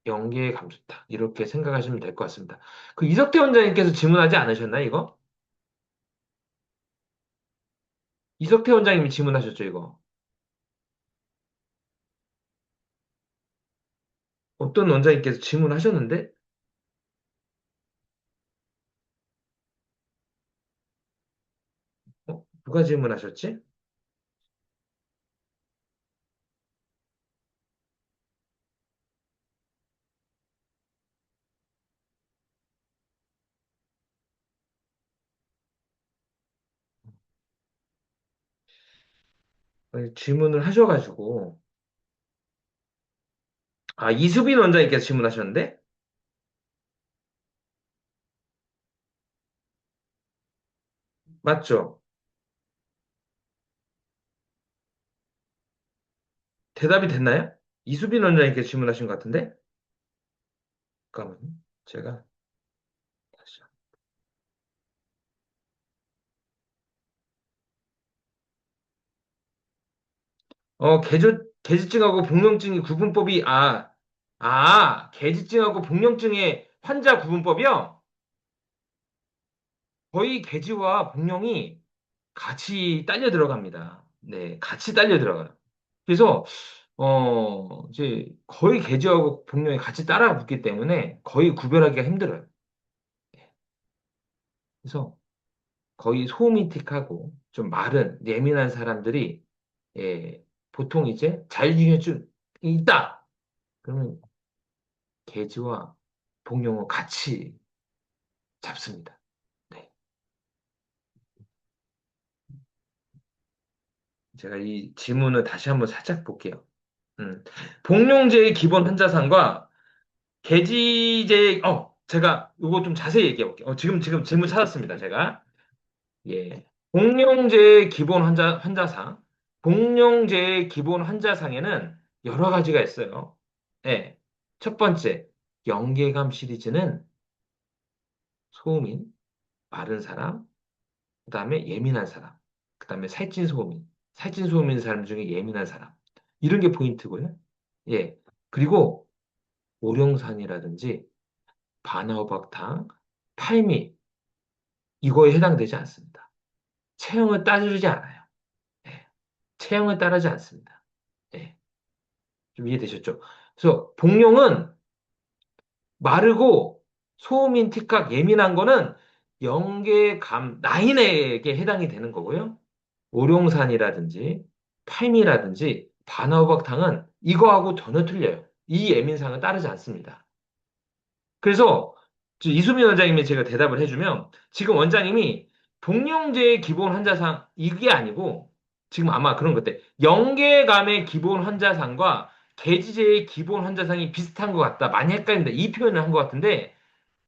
연계의 감소다. 이렇게 생각하시면 될 것 같습니다. 그 이석태 원장님께서 질문하지 않으셨나요, 이거? 이석태 원장님이 질문하셨죠, 이거? 어떤 원장님께서 질문하셨는데, 누가 질문하셨지? 질문을 하셔가지고, 이수빈 원장님께서 질문하셨는데, 맞죠? 대답이 됐나요? 이수빈 원장님께서 질문하신 것 같은데? 잠깐만요. 제가 다시. 계지증하고 복용증이 구분법이, 계지증하고 복용증의 환자 구분법이요? 거의 계지와 복용이 같이 딸려 들어갑니다. 네, 같이 딸려 들어가요. 그래서, 이제 거의 계지하고 복용이 같이 따라 붙기 때문에 거의 구별하기가 힘들어요. 그래서 거의 소음이 틱하고 좀 마른, 예민한 사람들이, 예, 보통 이제 자율신경증이 있다! 그러면 계지와 복용을 같이 잡습니다. 네. 제가 이 질문을 다시 한번 살짝 볼게요. 복용제의 기본 환자상과 제가 이거 좀 자세히 얘기해 볼게요. 지금 질문 찾았습니다, 제가. 예. 복용제의 기본 환자상. 복용제의 기본 환자상에는 여러 가지가 있어요. 예. 첫 번째, 영계감 시리즈는 소음인, 마른 사람, 그 다음에 예민한 사람, 그 다음에 살찐 소음인 사람 중에 예민한 사람. 이런 게 포인트고요. 예. 그리고 오룡산이라든지 바나오박탕, 팔미, 이거에 해당되지 않습니다. 체형을 따르지 않아요. 예. 체형을 따르지 않습니다. 예. 좀 이해되셨죠? 그래서 복용은 마르고 소음인 틱각 예민한 거는 영계감 나인에게 해당이 되는 거고요. 오룡산이라든지 팔미라든지 바나오박탕은 이거하고 전혀 틀려요. 이 예민상은 따르지 않습니다. 그래서 이수민 원장님이 제가 대답을 해주면 지금 원장님이 복용제의 기본 환자상 이게 아니고 지금 아마 그런 것 같아. 영계감의 기본 환자상과 개지제의 기본 환자상이 비슷한 것 같다. 많이 헷갈린다. 이 표현을 한 것 같은데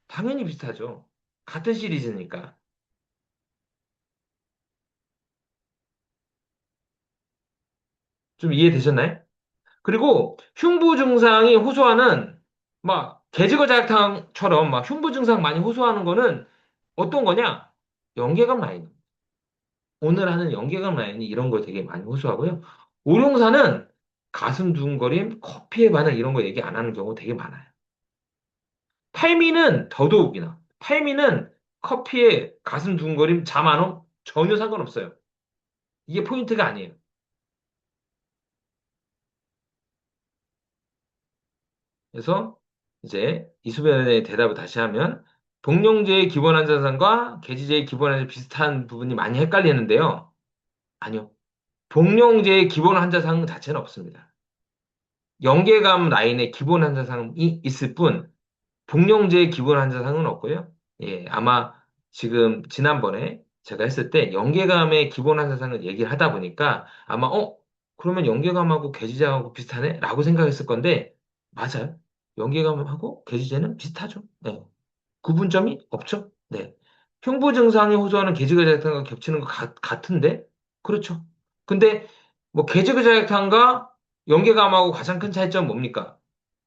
당연히 비슷하죠. 같은 시리즈니까. 좀 이해되셨나요? 그리고 흉부 증상이 호소하는 막 개지거자약탕처럼 막 흉부 증상 많이 호소하는 거는 어떤 거냐? 연계감 라인. 오늘 하는 연계감 라인이 이런 걸 되게 많이 호소하고요. 오룡사는 가슴 두근거림, 커피에 반응 이런 거 얘기 안 하는 경우 되게 많아요. 팔미는 더더욱이나. 팔미는 커피에 가슴 두근거림, 잠 안 옴? 전혀 상관없어요. 이게 포인트가 아니에요. 그래서 이제 이수변의 대답을 다시 하면 복용제의 기본 환자상과 개지제의 기본 환자 비슷한 부분이 많이 헷갈리는데요. 아니요. 복용제의 기본 환자상 자체는 없습니다. 연계감 라인에 기본 환자상이 있을 뿐 복용제의 기본 환자상은 없고요. 예, 아마 지금 지난번에 제가 했을 때 연계감의 기본 환자상을 얘기를 하다 보니까 아마 그러면 연계감하고 개지제하고 비슷하네? 라고 생각했을 건데 맞아요. 연계감하고 개지제는 비슷하죠. 네. 구분점이 없죠. 네. 흉부 증상이 호소하는 개지거자약탕과 겹치는 것 같은데 그렇죠. 근데 뭐 개지거자약탕과 연계감하고 가장 큰 차이점은 뭡니까?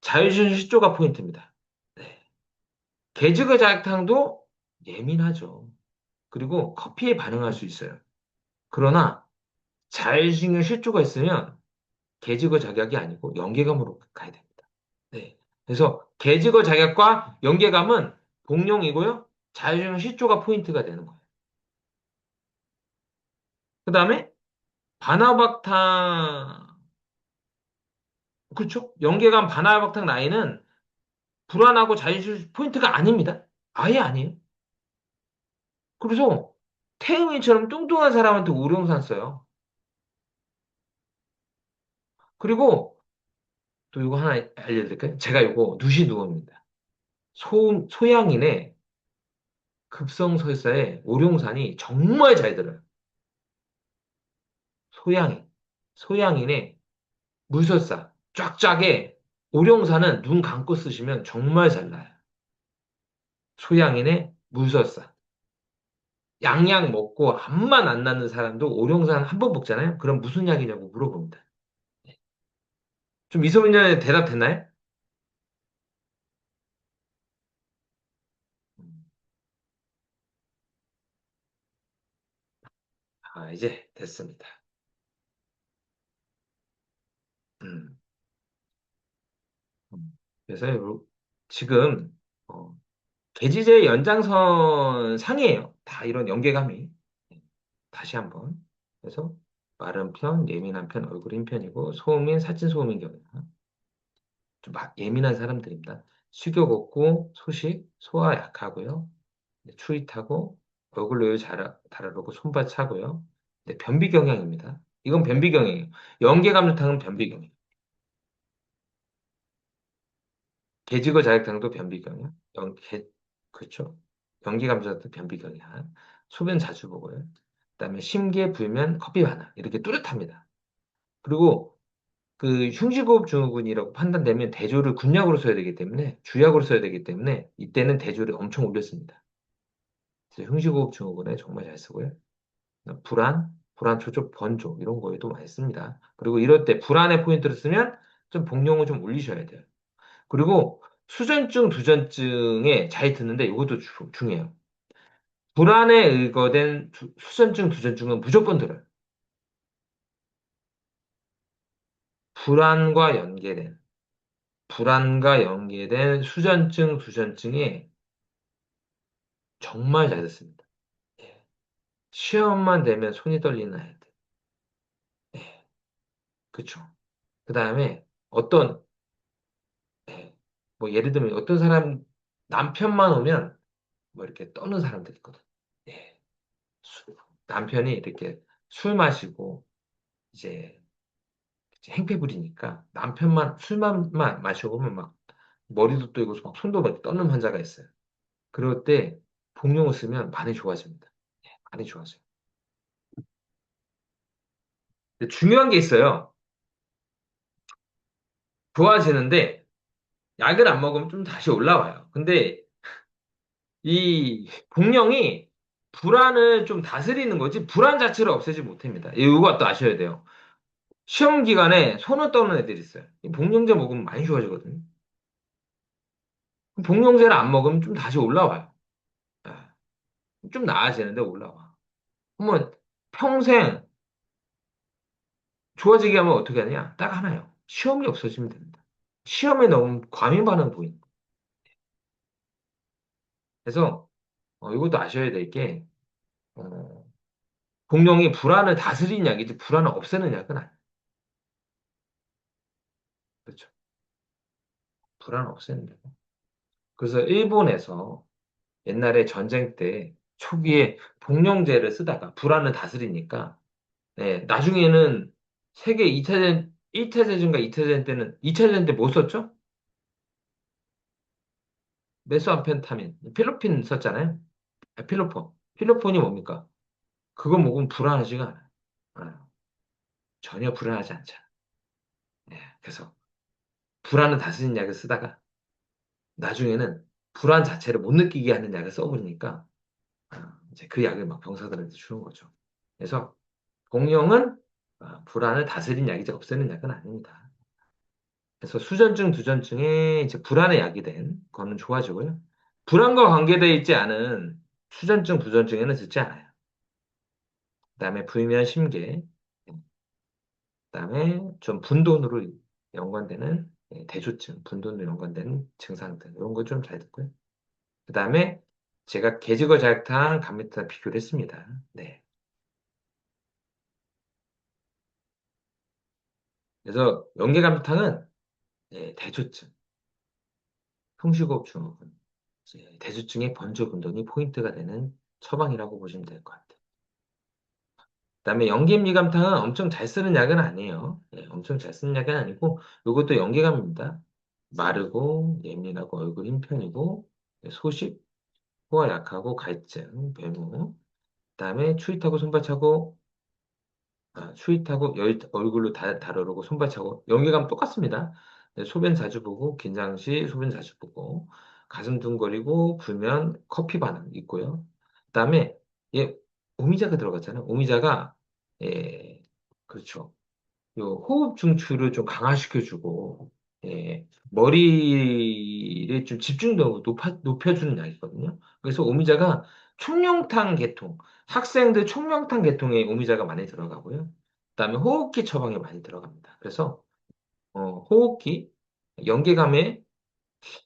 자율신경 실조가 포인트입니다. 네. 개지거자약탕도 예민하죠. 그리고 커피에 반응할 수 있어요. 그러나 자율신경 실조가 있으면 개지거 자격이 아니고 연계감으로 가야 됩니다. 네. 그래서 개지거 자격과 연계감은 공룡이고요. 자율신경 실조가 포인트가 되는 거예요. 그 다음에 바나박탕, 그렇죠? 연계감 바나박탕 나이는 불안하고 자율신경 포인트가 아닙니다. 아예 아니에요. 그래서 태음이처럼 뚱뚱한 사람한테 오룡산 써요. 그리고 또 이거 하나 알려드릴까요? 제가 이거 누시누어입니다. 소양인의 급성설사에 오룡산이 정말 잘 들어요. 소양인. 소양인의 물설사. 쫙쫙에 오룡산은 눈 감고 쓰시면 정말 잘 나요. 소양인의 물설사. 양약 먹고 암만 안 낫는 사람도 오룡산 한 번 먹잖아요. 그럼 무슨 약이냐고 물어봅니다. 좀 이소민의 대답 됐나요? 이제 됐습니다. 그래서 지금 어, 개지제 연장선 상이에요. 다 이런 연계감이. 다시 한번. 그래서 마른 편, 예민한 편, 얼굴 흰 편이고 소음인, 사진 소음인 경우나 좀 예민한 사람들입니다. 식욕 없고 소식, 소화 약하고요. 네, 추위타고 얼굴 노유 달아오르고 손발 차고요. 네, 변비 경향입니다. 이건 변비 경향이에요. 연계 감류탕은 변비 경향. 개지거 자격탕도 변비 경향. 그렇죠. 연기 감소도 변비 경향. 소변 자주 보고요. 그다음에 심계 불면 커피 반응 이렇게 뚜렷합니다. 그리고 그 흉시호흡 증후군이라고 판단되면 대조를 군약으로 써야 되기 때문에 주약으로 써야 되기 때문에 이때는 대조를 엄청 올렸습니다. 그래서 흉시호흡 증후군에 정말 잘 쓰고요. 불안, 조급, 번조 이런 거에도 많이 씁니다. 그리고 이럴 때 불안의 포인트를 쓰면 좀 복용을 좀 올리셔야 돼요. 그리고 수전증, 두전증에 잘 듣는데 이것도 중요해요. 불안에 의거된 수전증, 두전증은 무조건 들어요. 불안과 연계된 불안과 연계된 수전증, 두전증이 정말 잘 듣습니다. 예. 시험만 되면 손이 떨리는 아이들. 예. 그쵸. 그 다음에 예. 뭐 예를 들면 어떤 사람 남편만 오면 뭐 이렇게 떠는 사람들 있거든. 예. 남편이 이렇게 술 마시고 이제 행패 부리니까 남편만 술만 마시고 오면 막 머리도 뜨고 막 손도 막 떠는 환자가 있어요. 그럴 때 복용을 쓰면 많이 좋아집니다. 예, 많이 좋아져요. 근데 중요한 게 있어요. 좋아지는데 약을 안 먹으면 좀 다시 올라와요. 근데 이 복령이 불안을 좀 다스리는 거지 불안 자체를 없애지 못합니다. 이거 또 아셔야 돼요. 시험 기간에 손을 떠는 애들이 있어요. 이 복령제 먹으면 많이 좋아지거든요. 복령제를 안 먹으면 좀 다시 올라와요. 예, 좀 나아지는데 올라와. 그러면 평생 좋아지게 하면 어떻게 하냐? 딱 하나요. 시험이 없어지면 됩니다. 시험에 너무 과민 반응 보인. 그래서 이것도 아셔야 될 게, 어, 공룡이 불안을 다스리는 약이지 불안을 없애는 약은 아니에요. 그렇죠. 불안을 없애는 약. 그래서 일본에서 옛날에 전쟁 때 초기에 복령제를 쓰다가 불안을 다스리니까, 네, 나중에는 세계 2차전, 1차전인가 2차전 때는 2차전 때 뭐 썼죠? 메스암펜타민, 필로핀 썼잖아요. 필로폰. 필로폰이 뭡니까? 그거 먹으면 불안하지가 않아요. 전혀 불안하지 않잖아. 예, 그래서 불안을 다스리는 약을 쓰다가 나중에는 불안 자체를 못 느끼게 하는 약을 써버리니까 이제 그 약을 막 병사들한테 주는 거죠. 그래서 복용은 불안을 다스리는 약이지 없애는 약은 아닙니다. 그래서 수전증, 두전증에 이제 불안의 약이 된 거는 좋아지고요. 불안과 관계되어 있지 않은 수전증, 부전증에는 듣지 않아요. 그다음에 불면 심계, 그다음에 좀 분돈으로 연관되는 대조증, 분돈으로 연관되는 증상들 이런 거 좀 잘 듣고요. 그다음에 제가 계직어 자격탕 감미타 비교를 했습니다. 네. 그래서 연계 감미탕은 대조증, 성시호흡 증후군, 대조증의 번쩍 운동이 포인트가 되는 처방이라고 보시면 될 것 같아요. 그다음에 연계미감탕은 엄청 잘 쓰는 약은 아니에요. 엄청 잘 쓰는 약은 아니고 이것도 연계감입니다. 마르고 예민하고 얼굴 흰 편이고 소식, 소화 약하고 갈증, 배무. 그다음에 추위 타고 손발 차고 추위 타고 얼굴로 달아오르고 손발 차고 연계감 똑같습니다. 소변 자주 보고 긴장 시 소변 자주 보고 가슴 둥거리고 불면 커피 반응 있고요. 그다음에 얘 오미자가 들어갔잖아요. 오미자가 그렇죠. 요 호흡 중추를 좀 강화시켜주고 머리를 좀 집중도 높여주는 약이거든요. 그래서 오미자가 총명탕 계통, 학생들 총명탕 계통에 오미자가 많이 들어가고요. 그다음에 호흡기 처방에 많이 들어갑니다. 그래서 호흡기, 연계감에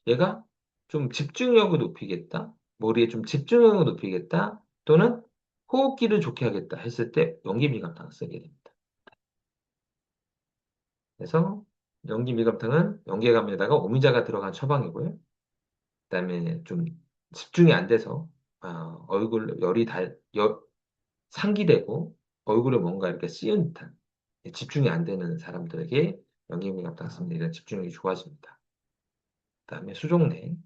얘가 좀 집중력을 높이겠다, 머리에 좀 집중력을 높이겠다, 또는 호흡기를 좋게 하겠다 했을 때 연기 미감탕을 쓰게 됩니다. 그래서 연기 미감탕은 연계감에다가 오미자가 들어간 처방이고요. 그다음에 좀 집중이 안 돼서 얼굴 상기되고 얼굴에 뭔가 이렇게 씌은 듯한 집중이 안 되는 사람들에게 연기 미감탕 쓰면 일단 집중력이 좋아집니다. 그다음에 수족냉,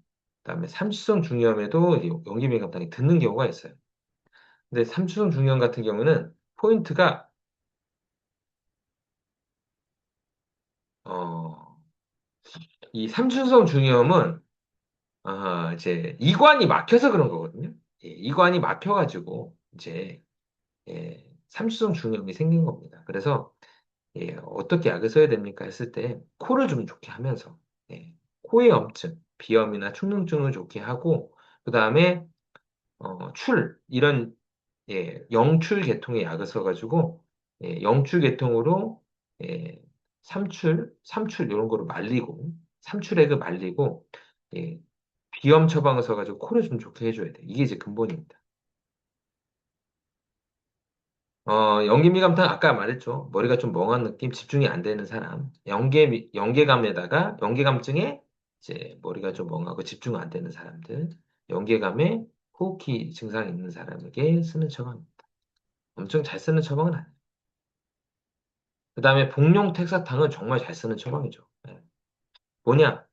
그다음에 삼시성 중이염에도 이 연기밀감당이 듣는 경우가 있어요. 근데 삼시성 중이염 같은 경우는 포인트가 어, 이 삼시성 중이염은 이제 이관이 막혀서 그런 거거든요. 예, 이관이 막혀가지고 이제 삼시성 중이염이 생긴 겁니다. 그래서 어떻게 약을 써야 됩니까 했을 때 코를 좀 좋게 하면서 코의 염증, 비염이나 축농증을 좋게 하고 그 다음에 영출 계통의 약을 써가지고, 영출 계통으로, 예, 삼출, 이런 거를 말리고, 삼출액을 말리고, 예, 비염 처방을 써가지고 코를 좀 좋게 해줘야 돼. 이게 이제 근본입니다. 연기미감탕 아까 말했죠. 머리가 좀 멍한 느낌, 집중이 안 되는 사람. 연계감증에 이제 머리가 좀 멍하고 집중 안 되는 사람들. 연계감에 호흡기 증상이 있는 사람에게 쓰는 처방. 엄청 잘 쓰는 처방은 아니에요. 그 다음에 복용 택사탕은 정말 잘 쓰는 처방이죠. 뭐냐,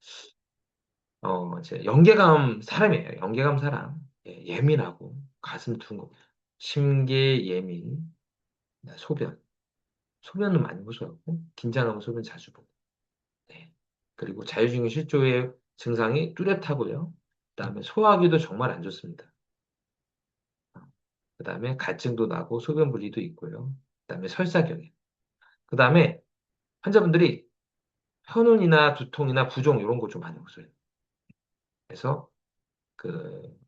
이제 연계감 사람이에요. 연계감 사람. 예민하고, 가슴 둥근, 심계 예민, 소변. 소변은 많이 호소하고, 긴장하면 소변 자주 보고. 네. 그리고 자율신경 실조의 증상이 뚜렷하고요. 그 다음에 소화하기도 정말 안 좋습니다. 그 다음에 갈증도 나고, 소변 분리도 있고요. 그 다음에 설사경이에요. 그 다음에 환자분들이 현운이나 두통이나 부종 이런 거 좀 많이 호소해요. 그래서 그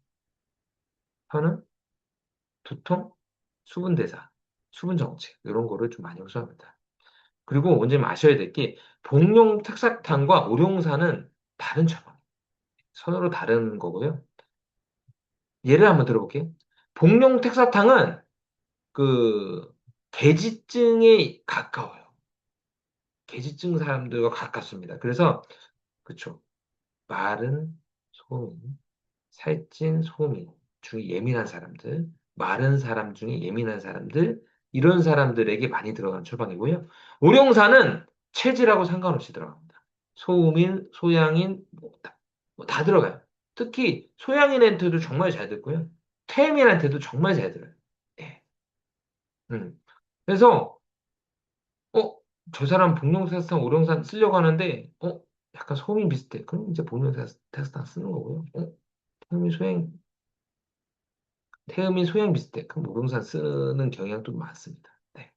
현운, 두통, 수분대사, 수분정체 이런 거를 좀 많이 호소합니다. 그리고 먼저 아셔야 될 게 복용 특사탕과 오룡산은 다른 처방, 서로 다른 거고요. 예를 한번 들어볼게요. 복용 특사탕은 그 계지증에 가까워요. 계지증 사람들과 가깝습니다. 그래서 그쵸. 마른 소음, 살찐 소미 중에 예민한 사람들, 마른 사람 중에 예민한 사람들, 이런 사람들에게 많이 들어가는 처방이고요. 오룡사는 체질하고 상관없이 들어갑니다. 소음인, 소양인, 뭐다 들어가요. 특히 소양인한테도 정말 잘 듣고요. 태음인한테도 정말 잘 들어요. 예. 음. 그래서, 어, 저 사람 복용사스탕, 오룡산 쓰려고 하는데, 약간 소음이 비슷해. 그럼 이제 복용사스탕 쓰는 거고요. 태음인 소양 태음인 소양 비슷해. 그럼 모름산 쓰는 경향도 많습니다. 네.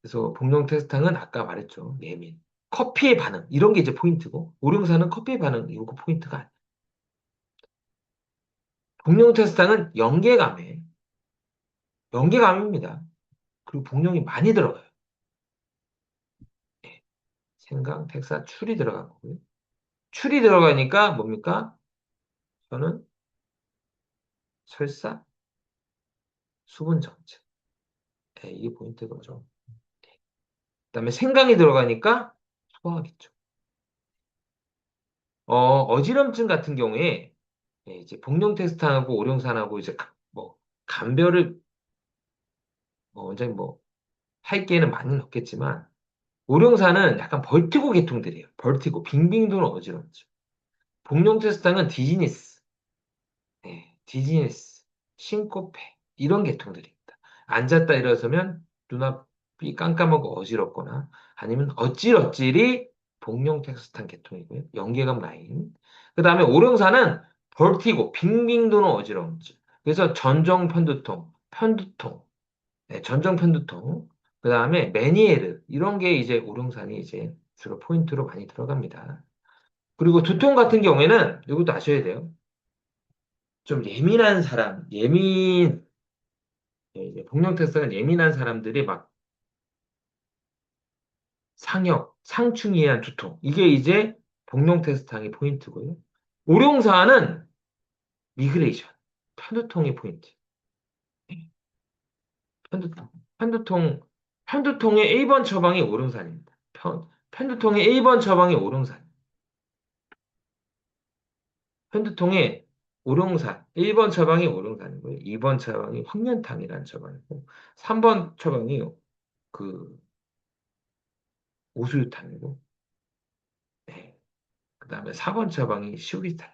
그래서 복용 테스탕은 아까 말했죠. 예민. 커피의 반응. 이런 게 이제 포인트고, 오룡산은 커피의 반응. 이거 포인트가 아니에요. 복용 테스탕은 연계감입니다. 그리고 복용이 많이 들어가요. 네. 생강, 백사, 출이 들어간 거고요. 출이 들어가니까 뭡니까? 저는 설사, 수분 정체. 네, 이게 포인트거죠. 그다음에 생강이 들어가니까 소화하겠죠. 어지럼증 같은 경우에 이제 복용 테스트하고 오룡산하고 이제 뭐 감별을 원장님 뭐 할 게는 많이 없겠지만 오룡산은 약간 벌티고 계통들이에요. 벌티고 빙빙 도는 어지럼증. 복용 테스트는 디지니스, 디지니스, 싱코페 이런 계통들입니다. 앉았다 일어서면 눈앞이 깜깜하고 어지럽거나 아니면 어찔어찔이 복용 테스트한 계통이고요. 연계감 라인. 그 다음에 오룡산은 벌티고 빙빙 도는 어지러움증. 그래서 전정 편두통, 전정 편두통. 그 다음에 메니에르 이런 게 이제 오룡산이 이제 주로 포인트로 많이 들어갑니다. 그리고 두통 같은 경우에는 이것도 아셔야 돼요. 좀 예민한 사람, 복용 테스트가 예민한 사람들이 막 상역, 상충에 의한 두통. 이게 이제 복용 테스트항의 포인트고요. 오룡사는 미그레이션, 편두통이 포인트. 편두통, 편두통, 편두통의 1번 처방이 오룡산입니다. 편두통의 1번 처방이 오룡산. 편두통의 오룡산, 1번 처방이 오룡산이고요. 2번 처방이 황련탕이라는 처방이고, 3번 처방이 그 오수유탕이고, 네. 그 다음에 4번 처방이 시오리탄.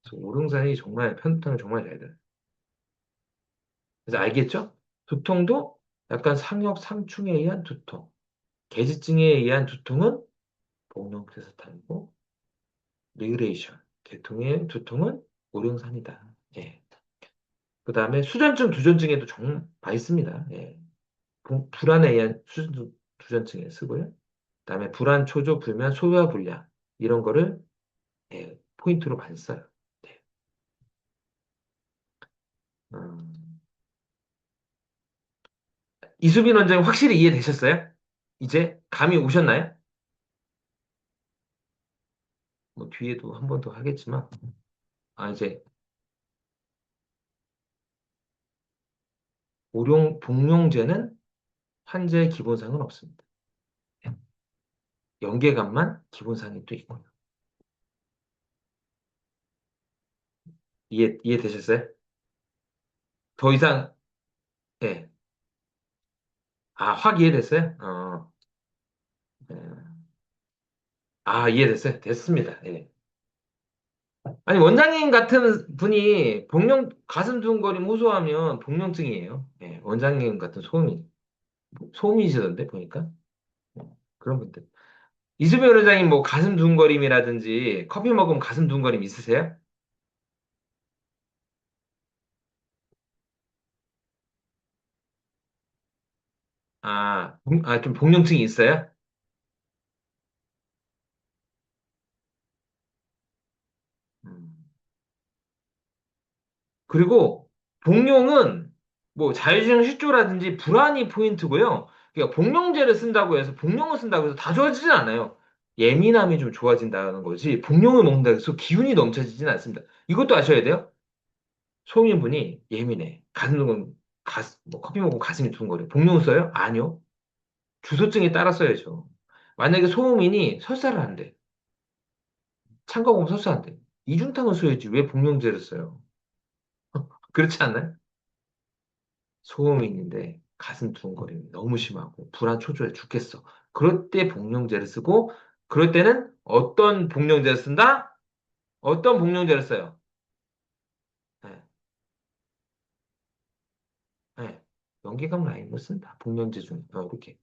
그래서 오룡산이 정말 편두통을 정말 잘 들어요. 그래서 알겠죠? 두통도 약간 상역, 상충에 의한 두통, 계지증에 의한 두통은 복용세사탄이고, 리그레이션, 계통의 두통은 오룡산이다. 예. 그 다음에 수전증, 두전증에도 정말 있습니다. 예. 불안에 의한 두전증에 쓰고요. 그 다음에 불안, 초조, 불면, 소화, 불량 이런 거를 예, 포인트로 많이 써요. 네. 음, 이수빈 원장님 확실히 이해되셨어요? 이제 감이 오셨나요? 뭐 뒤에도 한 번 더 하겠지만 이제 복용제는 환자의 기본상은 없습니다. 연계감만 기본상이 또 있고요. 이해되셨어요? 더 이상 예. 확 이해됐어요? 예. 이해됐어요? 됐습니다. 예. 아니, 원장님 같은 분이 가슴 두근거림 호소하면 복용증이에요. 예, 원장님 같은 소음이시던데, 보니까. 예, 그런 분들. 이수배 원장님 뭐 가슴 두근거림이라든지 커피 먹으면 가슴 두근거림 있으세요? 좀 복용증이 있어요? 음. 그리고 복용은 뭐 자율신경 실조라든지 불안이 포인트고요. 그러니까 복용제를 쓴다고 해서 복용을 쓴다고 해서 다 좋아지진 않아요. 예민함이 좀 좋아진다는 거지. 복용을 먹는다고 해서 기운이 넘쳐지진 않습니다. 이것도 아셔야 돼요. 소민분이 예민해. 뭐 커피 먹고 가슴이 두근거려. 복용 써요? 아니요. 주소증에 따라 써야죠. 만약에 소음인이 설사를 한대. 창가 보면 설사 한대. 이중탕을 써야지. 왜 복용제를 써요? 그렇지 않나요? 소음인인데 가슴 두근거림이 너무 심하고 불안 초조해 죽겠어. 그럴 때 복용제를 쓰고 그럴 때는 어떤 복용제를 쓴다? 어떤 복용제를 써요? 네, 네. 연기감 라인을 쓴다. 복용제 중에 이렇게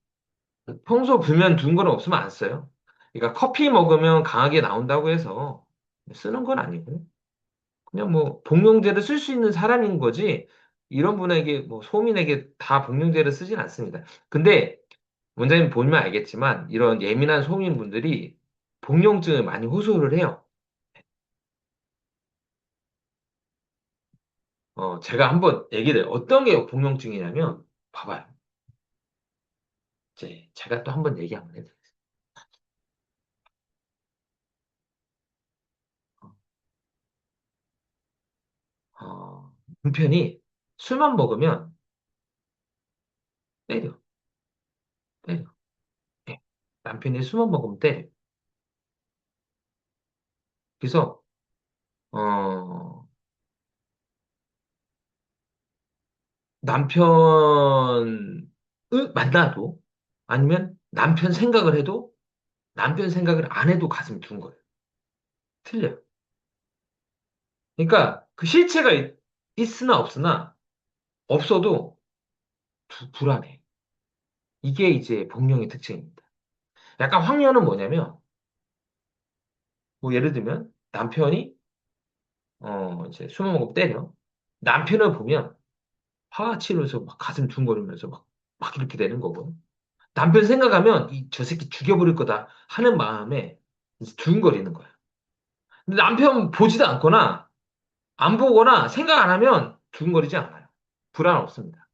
평소 불면 두근거림 없으면 안 써요. 그러니까 커피 먹으면 강하게 나온다고 해서 쓰는 건 아니고 그냥 뭐 복용제를 쓸 수 있는 사람인 거지 이런 분에게 뭐 소민에게 다 복용제를 쓰진 않습니다. 근데 원장님 보면 알겠지만 이런 예민한 소민분들이 복용증을 많이 호소를 해요. 제가 한번 얘기를 어떤 게 복용증이냐면 봐봐요. 이제 제가 또 한번 얘기 한번 해드릴게요. 남편이 술만 먹으면 때려, 때려. 예. 남편이 술만 먹으면 때려. 그래서 어, 남편을 만나도 아니면 남편 생각을 해도 남편 생각을 안 해도 가슴이 두근 거예요. 틀려요. 그러니까 그 실체가 있으나 없으나 없어도 불안해. 이게 이제 복령의 특징입니다. 약간 황녀는 뭐냐면 뭐 예를 들면 남편이 이제 술 먹으면 때려. 남편을 보면 화가 치면서 막 가슴 둥거리면서 막 이렇게 되는 거고. 남편 생각하면 저 새끼 죽여버릴 거다 하는 마음에 이제 두근거리는 거야. 근데 남편 보지도 않거나 안 보거나 생각 안 하면 두근거리지 않아요. 불안 없습니다.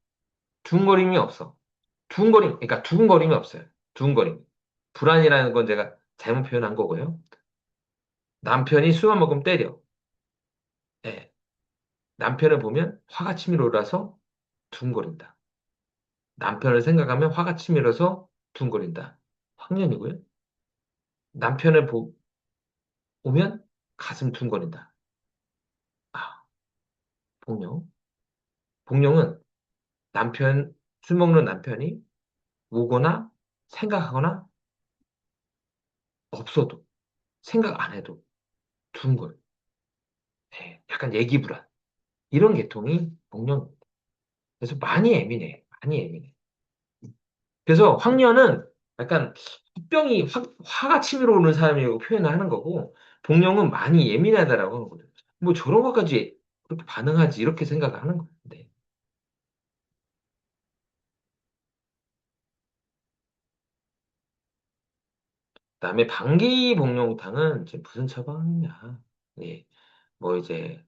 두근거림이 없어. 두근거림, 그러니까 두근거림이 없어요. 두근거림. 불안이라는 건 제가 잘못 표현한 거고요. 남편이 술만 먹으면 때려. 예. 남편을 보면 화가 치밀어 올라서 두근거린다. 남편을 생각하면 화가 치밀어서 둥거린다. 확년이고요. 남편을 보면 가슴 둥거린다. 아, 복룡. 복룡은 술 먹는 남편이 오거나 생각하거나 없어도, 생각 안 해도 둥걸. 예, 약간 얘기불안. 이런 계통이 복룡. 그래서 많이 예민해. 많이 예민해. 그래서 황녀는 약간 화가 치밀어 오는 사람이라고 표현을 하는 거고, 복룡은 많이 예민하다라고 하는 거죠. 뭐 저런 것까지 그렇게 반응하지, 이렇게 생각을 하는 건데. 그다음에 방귀복룡탕은 이제 무슨 처방이냐. 예, 뭐 이제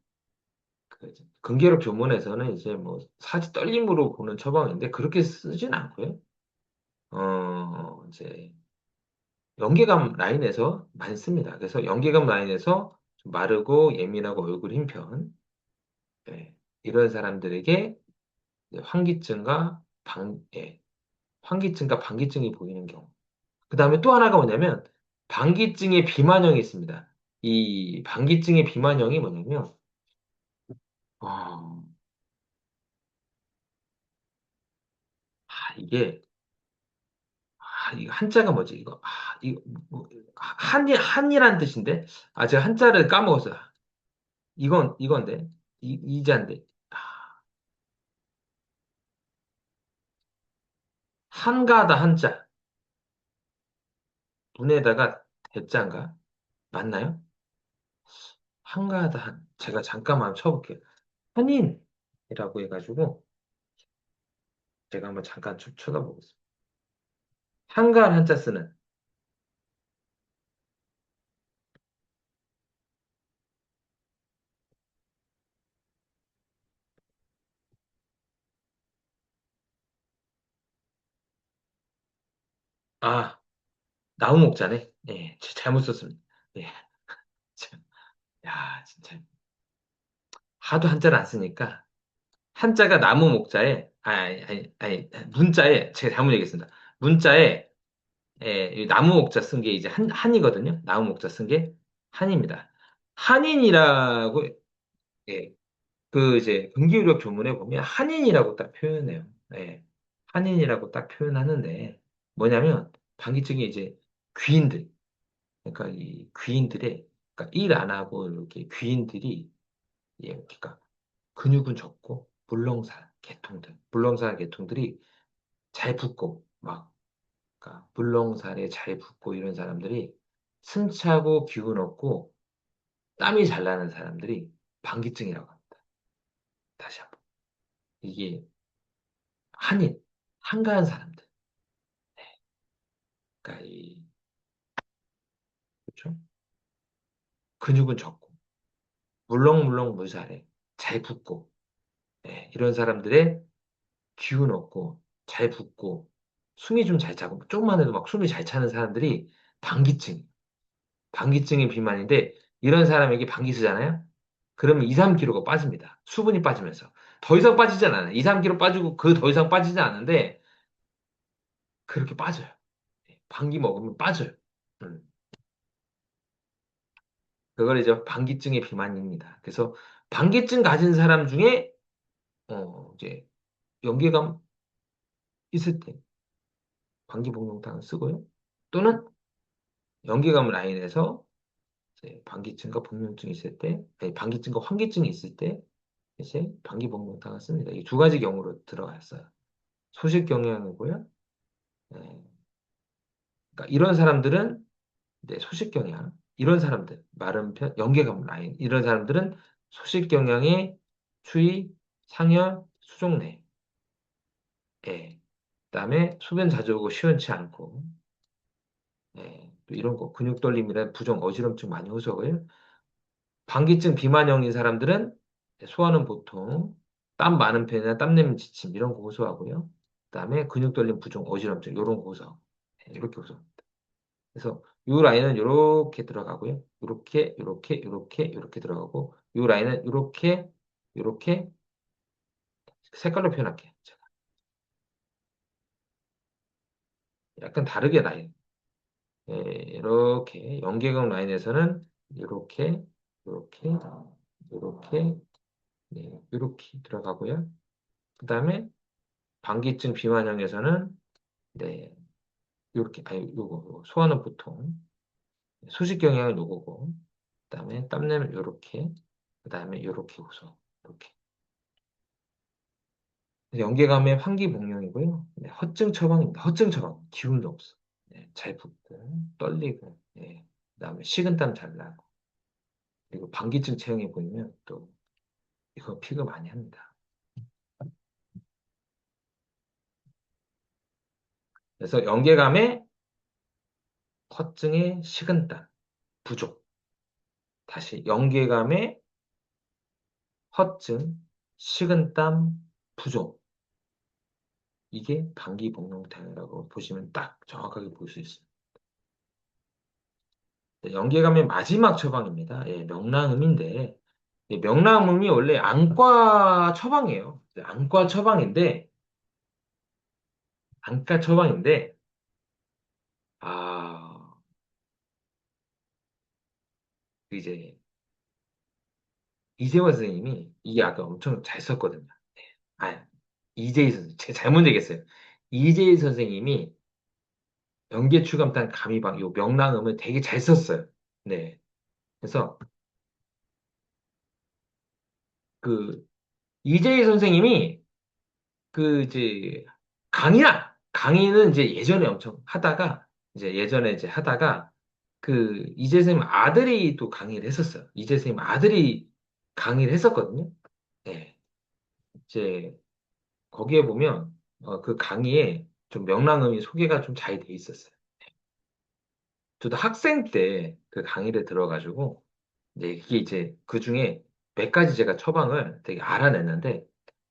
그 근계력 조문에서는 이제 뭐 사지 떨림으로 보는 처방인데 그렇게 쓰진 않고요. 이제 연계감 라인에서 많이 씁니다. 그래서 연계감 라인에서 좀 마르고 예민하고 얼굴 흰 편, 예, 이런 사람들에게 이제 환기증과 방기증이 보이는 경우. 그 다음에 또 하나가 뭐냐면, 방기증의 비만형이 있습니다. 이 방기증의 비만형이 뭐냐면, 어, 이게, 이거 한자가 뭐지, 이거. 뭐, 한이란 뜻인데? 제가 한자를 까먹었어요. 이건데. 이자인데. 아, 한가다 한자. 문에다가 대자인가? 맞나요? 한가하다 한. 제가 잠깐만 쳐볼게요. 한인이라고 해가지고 제가 한번 잠깐 쳐다보겠습니다. 한가한 한자 쓰는. 아, 나무목자네. 예, 잘못 썼습니다. 예, 참, 야, 진짜 하도 한자를 안 쓰니까 한자가 나무목자에 문자에 제가 잘못 얘기했습니다. 문자에 이 나무목자 쓴 게 이제 한이거든요. 나무목자 쓴 게 한입니다. 한인이라고 예, 그 이제 금기의력 조문에 보면 한인이라고 딱 표현해요. 네. 한인이라고 딱 표현하는데 뭐냐면 방귀증이 이제 귀인들, 그러니까 이 귀인들의 그러니까 일 안 하고 이렇게 귀인들이 그러니까 근육은 적고 물렁살 계통들이 잘 붓고 막 그러니까 물렁살에 잘 붓고 이런 사람들이 승차고 기운 없고 땀이 잘 나는 사람들이 방귀증이라고 합니다. 다시 한번 이게 한인, 한가한 사람들. 그러니까 그렇죠? 근육은 적고, 물렁물렁 물살에 잘 붙고, 이런 사람들의 기운 없고, 잘 붙고, 숨이 좀 잘 차고, 조금만 해도 막 숨이 잘 차는 사람들이 방기증, 방기증의 비만인데, 이런 사람에게 방기 쓰잖아요? 그러면 2, 3kg가 빠집니다. 수분이 빠지면서. 더 이상 빠지지 않아요. 2, 3kg 빠지고, 그 더 이상 빠지지 않는데, 그렇게 빠져요. 방기 먹으면 빠져요. 음. 그걸 이제 방기증의 비만입니다. 그래서 방기증 가진 사람 중에 이제 연계감 있을 때 방기복용탕을 쓰고요. 또는 연계감 라인에서 이제 방기증과 복용증이 있을 때, 아니, 방기증과 환기증이 있을 때 이제 방기복용탕을 씁니다. 이 두 가지 경우로 들어갔어요. 소식 경향이고요. 네, 그러니까 이런 사람들은 이제 소식 경향, 이런 사람들 마른 편, 연계감 라인 이런 사람들은 소식 경향의 추위, 상열, 수족내, 그다음에 소변 자주 오고 시원치 않고, 또 이런 거 근육 떨림이나 부종, 어지럼증 많이 호소하고요. 방기증 비만형인 사람들은 소화는 보통 땀 많은 편이나 땀 내면 지침 이런 거 호소하고요. 그다음에 근육 떨림, 부종, 어지럼증 이런 고서 이렇게 고서. 그래서 이 라인은 이렇게 들어가고요. 이렇게 이렇게 이렇게 이렇게 들어가고 이 라인은 이렇게 이렇게 색깔로 표현할게요. 제가. 약간 다르게 라인. 예, 이렇게 연계각 라인에서는 이렇게 이렇게 이렇게 네, 이렇게 들어가고요. 그다음에 방귀증 비만형에서는 네, 이렇게 아니 요거 소화는 보통 수직 경향은 요거고 그다음에 땀내는 요렇게 그다음에 요렇게 호소 이렇게 연계감의 환기복용이고요. 네, 허증 처방입니다. 허증 처방 기운도 없어. 네, 잘 붓고 떨리고 네, 그다음에 식은땀 잘 나고 그리고 방귀증 체형이 보이면 또 이거 피가 많이 합니다. 그래서 연계감의 허증의 식은땀 부족 다시 연계감의 허증 식은땀 부족 이게 방귀복용탕이라고 보시면 딱 정확하게 볼 수 있습니다. 네, 연계감의 마지막 처방입니다. 예, 명랑음인데 예, 명랑음이 원래 안과 처방이에요. 네, 안과 처방인데 아 이제 이세원 선생님이 이게 아까 엄청 잘 썼거든요. 아 이재희 선생 제가 잘못 얘기했어요. 이재희 선생님이 연계추감탄 감이방 요 명랑음을 되게 잘 썼어요. 네. 그래서 그 이재희 선생님이 그 이제 강의는 이제 예전에 엄청 하다가 이제 예전에 이제 하다가 그 이재 선생님 아들이 또 강의를 했었어요. 이재 선생님 아들이 강의를 했었거든요. 네. 이제 거기에 보면 그 강의에 좀 명랑음이 소개가 좀 잘 돼 있었어요. 저도 학생 때 그 강의를 들어가지고 이제 이게 이제 그 중에 몇 가지 제가 처방을 되게 알아냈는데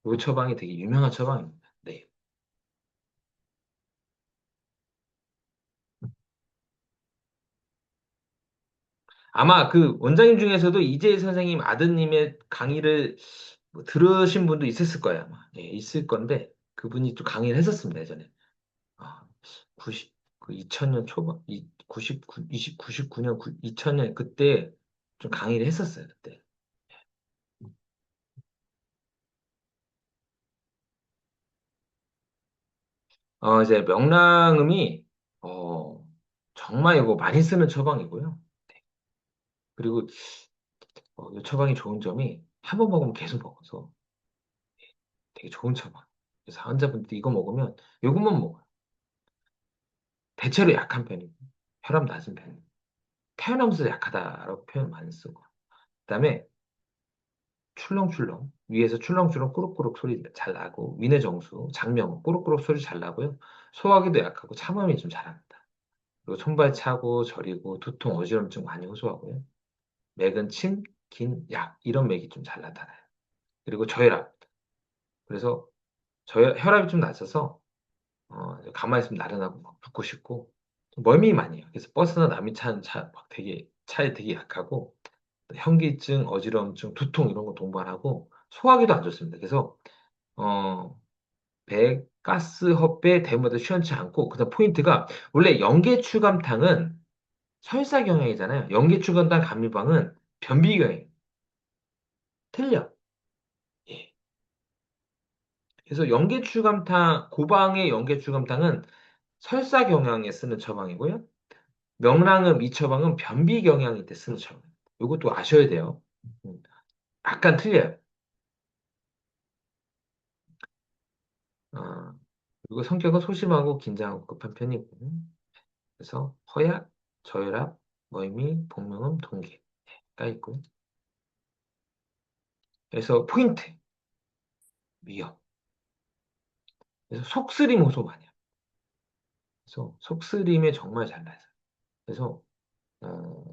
이 처방이 되게 유명한 처방입니다. 네. 아마 그 원장님 중에서도 이재 선생님 아드님의 강의를 뭐 들으신 분도 있었을 거예요, 아마. 예, 있을 건데, 그분이 또 강의를 했었습니다, 예전에. 아, 90, 그 2000년 초반, 99, 99년, 2000년, 그때 좀 강의를 했었어요, 그때. 이제 명랑음이, 어, 정말 이거 많이 쓰는 처방이고요. 그리고, 이 처방이 좋은 점이 한 번 먹으면 계속 먹어서 되게 좋은 처방. 그래서 환자분들이 이거 먹으면 요것만 먹어요. 대체로 약한 편이고 혈압 낮은 편이고 태어나면서 약하다라고 표현 많이 쓰고 그다음에 출렁출렁 위에서 출렁출렁 꾸룩꾸룩 소리 잘 나고 위내 정수 장명 꾸룩꾸룩 소리 잘 나고요 소화기도 약하고 참음이 좀 잘합니다. 그리고 손발 차고 저리고 두통 어지럼증 많이 호소하고요 맥은 침, 긴, 약 이런 맥이 좀 잘 나타나요. 그리고 저혈압 그래서 혈압이 좀 낮아서 가만히 있으면 나른하고 막 붓고 싶고 멀미 많이 해요. 그래서 버스나 남이 차는 막 되게 차에 되게 약하고 현기증, 어지럼증, 두통 이런 거 동반하고 소화기도 안 좋습니다. 그래서 어, 배, 가스, 헛배, 대모도 시원치 않고 그다음 포인트가 원래 연계추감탕은 설사 경향이잖아요. 연계추감탕 감미방은 변비 경향 틀려. 예. 그래서 연계추감탕 고방의 연계추감탕은 설사 경향에 쓰는 처방이고요. 명랑음 이 처방은 변비 경향일 때 쓰는 처방. 이것도 아셔야 돼요. 음, 약간 틀려요. 어, 그리고 성격은 소심하고 긴장하고 급한 편이고, 그래서 허약, 저혈압, 멀미, 복명음, 동기가 있고, 그래서 포인트, 위험. 그래서 속쓰림 호소 많이 해요. 그래서 속쓰림에 정말 잘 나서. 그래서 어,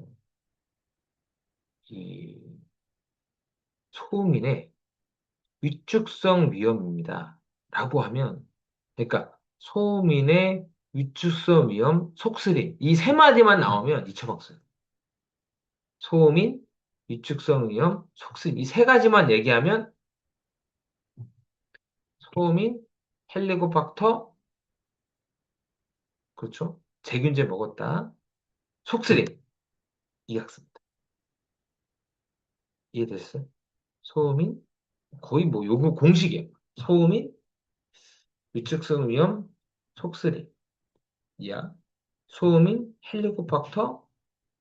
이 소음인의 위축성 위험입니다. 라고 하면 그러니까 소음인의 위축성 위험, 속쓰림 이 세 마디만 나오면 잊혀먹어요. 소음인, 위축성 위험, 속쓰림 이 세 가지만 얘기하면 소음인, 헬리코박터, 그렇죠? 세균제 먹었다. 속쓰림 이학습니다. 이해됐어요? 소음인 거의 뭐 요거 공식이에요. 소음인, 위축성 위험, 속쓰림 이야. 소음인, 헬리코박터,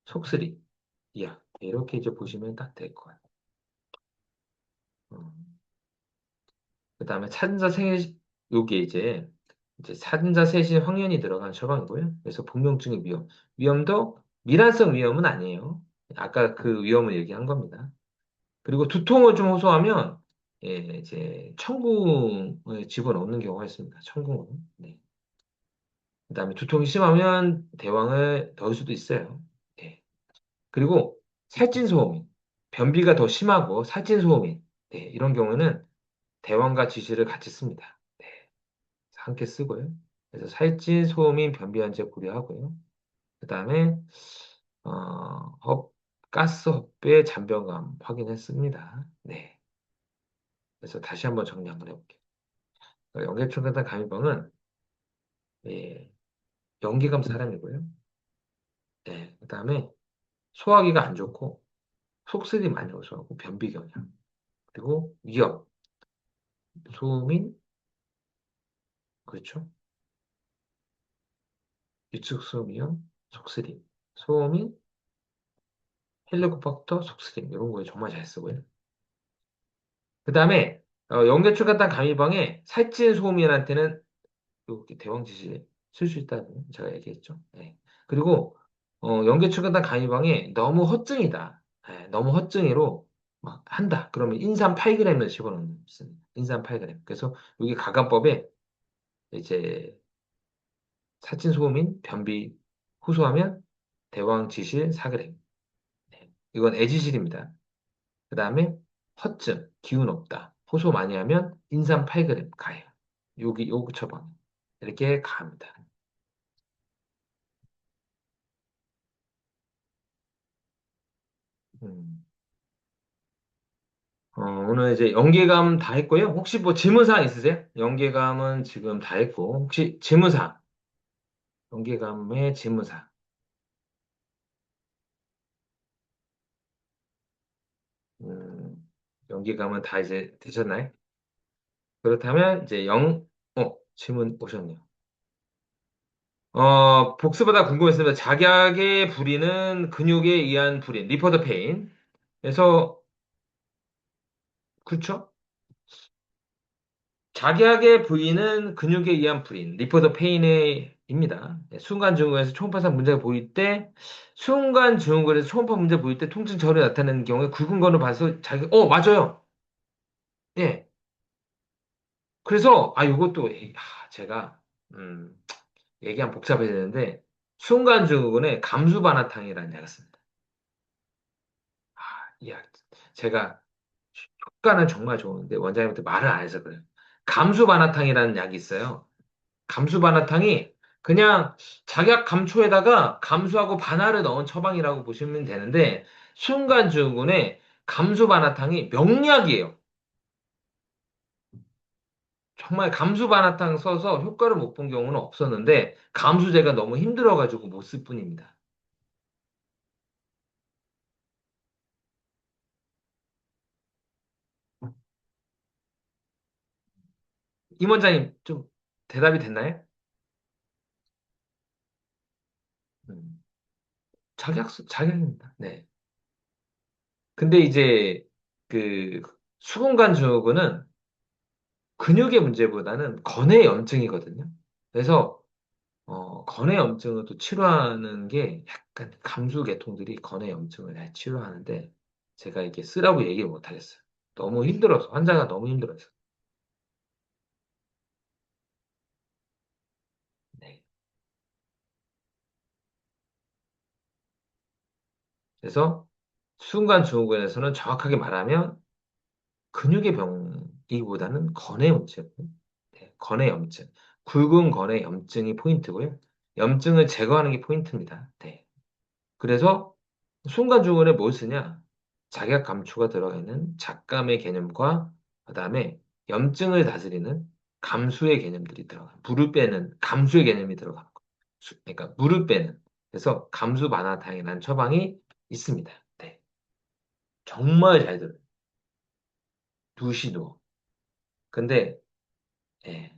속쓰림 이야. 이렇게 이제 보시면 딱 될 거예요. 그다음에 차전자 생일 요게 이제 차전자 세신 확연히 들어간 처방이고요. 그래서 복용증의 위험, 위험도 미란성 위험은 아니에요. 아까 그 위험을 얘기한 겁니다. 그리고 두통을 좀 호소하면 예, 이제 천궁을 집어넣는 경우가 있습니다. 천궁을. 네. 그다음에 두통이 심하면 대왕을 넣을 수도 있어요. 네. 그리고 살찐소음인, 변비가 더 심하고 살찐소음인, 네, 이런 경우는 대왕과 지시를 같이 씁니다. 네. 함께 쓰고요. 그래서 살찐 소음인 변비 환자 고려하고요. 그다음에 어, 가스 흡배 잔병감 확인했습니다. 네. 그래서 다시 한번 정리 한번 해볼게요. 연계촉간단 감염병은 예, 연계감 사람이고요. 네. 그다음에 소화기가 안 좋고 속쓰림 많이 호소하고 변비 경향 그리고 위염, 소음인 그렇죠? 위축성 위염, 속쓰림, 소음인 헬리코박터, 속쓰림 이런 거에 정말 잘 쓰고요. 그 다음에 연계출간단 감이방에 살찐 소음인한테는 이렇게 대왕지시 쓸 수 있다는 제가 얘기했죠. 네. 그리고 연계출간단 감이방에 너무 허증이다. 네, 너무 허증이로 막 한다. 그러면 인삼 8g을 집어넣습니다. 인삼 8g. 그래서 여기 가감법에 이제 살찐 소음인 변비 후소하면 대왕지실 4g. 네. 이건 애지실입니다. 그 다음에 허증, 기운 없다. 호소 많이 하면 인삼 8g 가요. 여기 요거 처방. 이렇게 갑니다. 음. 오늘 이제 연계감 다 했고요. 혹시 뭐 질문사항 있으세요? 연계감은 지금 다 했고, 혹시 질문사항, 연계감의 질문사항. 연계감은 다 이제 되셨나요? 그렇다면 이제 질문 오셨네요. 복수보다 궁금했습니다. 작약의 불이는 근육에 의한 불인, 리포더 페인. 그래서, 그렇죠? 작약의 부위는 근육에 의한 불인, 리포더 페인입니다. 순간 증후군에서 초음파상 문제가 보일 때, 순간 증후군에서 초음파 문제 보일 때 통증 저리 나타나는 경우에 굵은 거를 봐서 맞아요. 예. 그래서, 요것도, 제가, 음, 얘기하면 복잡해지는데, 순간 증후군에 감수반화탕이라는 약을 씁니다. 아, 이 약, 제가 효과는 정말 좋은데, 원장님한테 말을 안 해서 그래요. 감수반화탕이라는 약이 있어요. 감수반화탕이 그냥 작약 감초에다가 감수하고 반화를 넣은 처방이라고 보시면 되는데 순간증후군에 감수반화탕이 명약이에요. 정말 감수반화탕 써서 효과를 못 본 경우는 없었는데 감수제가 너무 힘들어가지고 못 쓸 뿐입니다. 임 원장님 좀 대답이 됐나요? 음, 작약입니다. 네. 근데 이제 그 수분간 증후군은 근육의 문제보다는 건의 염증이거든요. 그래서 건의 염증을 또 치료하는 게 약간 감수 계통들이 건의 염증을 잘 치료하는데 제가 이게 쓰라고 얘기를 못 하겠어요. 너무 힘들어서 환자가 너무 힘들어서. 네. 그래서 순간 증후군에서는 정확하게 말하면 근육의 병이보다는 건의 문제고 네, 건의 염증. 굵은 건의 염증이 포인트고요. 염증을 제거하는 게 포인트입니다. 네. 그래서 순간주문에 뭘 쓰냐? 작약 감초가 들어가 있는 작감의 개념과 그다음에 염증을 다스리는 감수의 개념들이 들어가. 물을 빼는 감수의 개념이 들어가는 거. 그러니까 물을 빼는. 그래서 감수 마나다행이라는 처방이 있습니다. 네. 정말 잘 들어요. 두시도. 근데 예.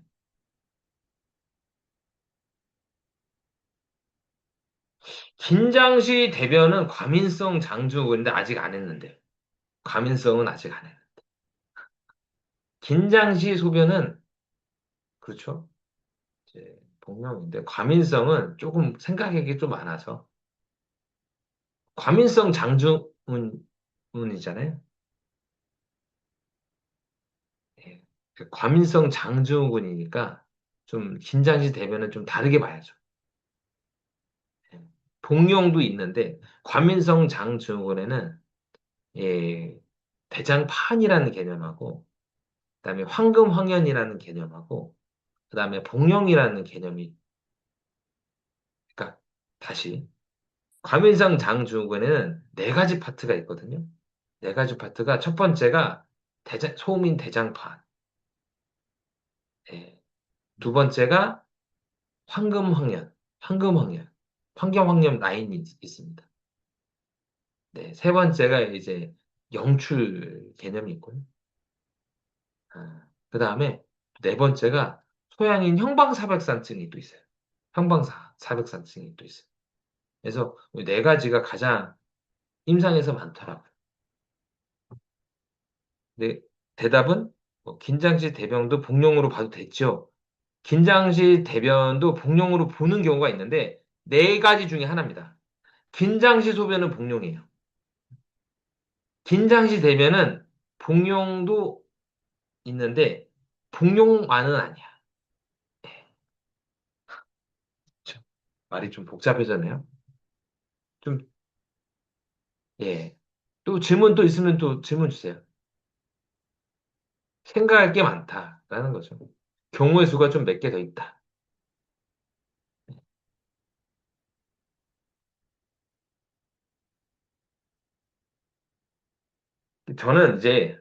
긴장시 대변은 과민성 장증후군인데 아직 안 했는데. 과민성은 아직 안 해. 긴장시 소변은 그렇죠. 이제 복용인데 과민성은 조금 생각하기 좀 많아서 과민성 장증후군이잖아요. 예. 그 과민성 장증후군이니까 좀 긴장시 대변은 좀 다르게 봐야죠. 예. 복용도 있는데 과민성 장증후군에는 예, 대장판이라는 개념하고 그다음에 황금황현이라는 개념하고 그다음에 복용이라는 개념이 그러니까 다시 과민성 장증후군에는 네 가지 파트가 있거든요. 네 가지 파트가 첫 번째가 소음인 대장판, 예. 두 번째가 황금황련, 황금황련, 환경황련 라인이 있습니다. 네, 세 번째가 이제 영출 개념이 있고요. 아, 그 다음에 네 번째가 소양인 형방사백산증이 또 있어요. 형방사백산증이 또 있어요. 그래서 이네 가지가 가장 임상에서 많더라고요. 근데 대답은 긴장시 대변도 복용으로 봐도 됐죠. 긴장시 대변도 복용으로 보는 경우가 있는데 네 가지 중에 하나입니다. 긴장시 소변은 복용이에요. 긴장시 대변은 복용도 있는데 복용만은 아니야. 참, 말이 좀 복잡해졌네요. 좀, 예. 또 질문 또 있으면 또 질문 주세요. 생각할 게 많다라는 거죠. 경우의 수가 좀 몇 개 더 있다. 저는 이제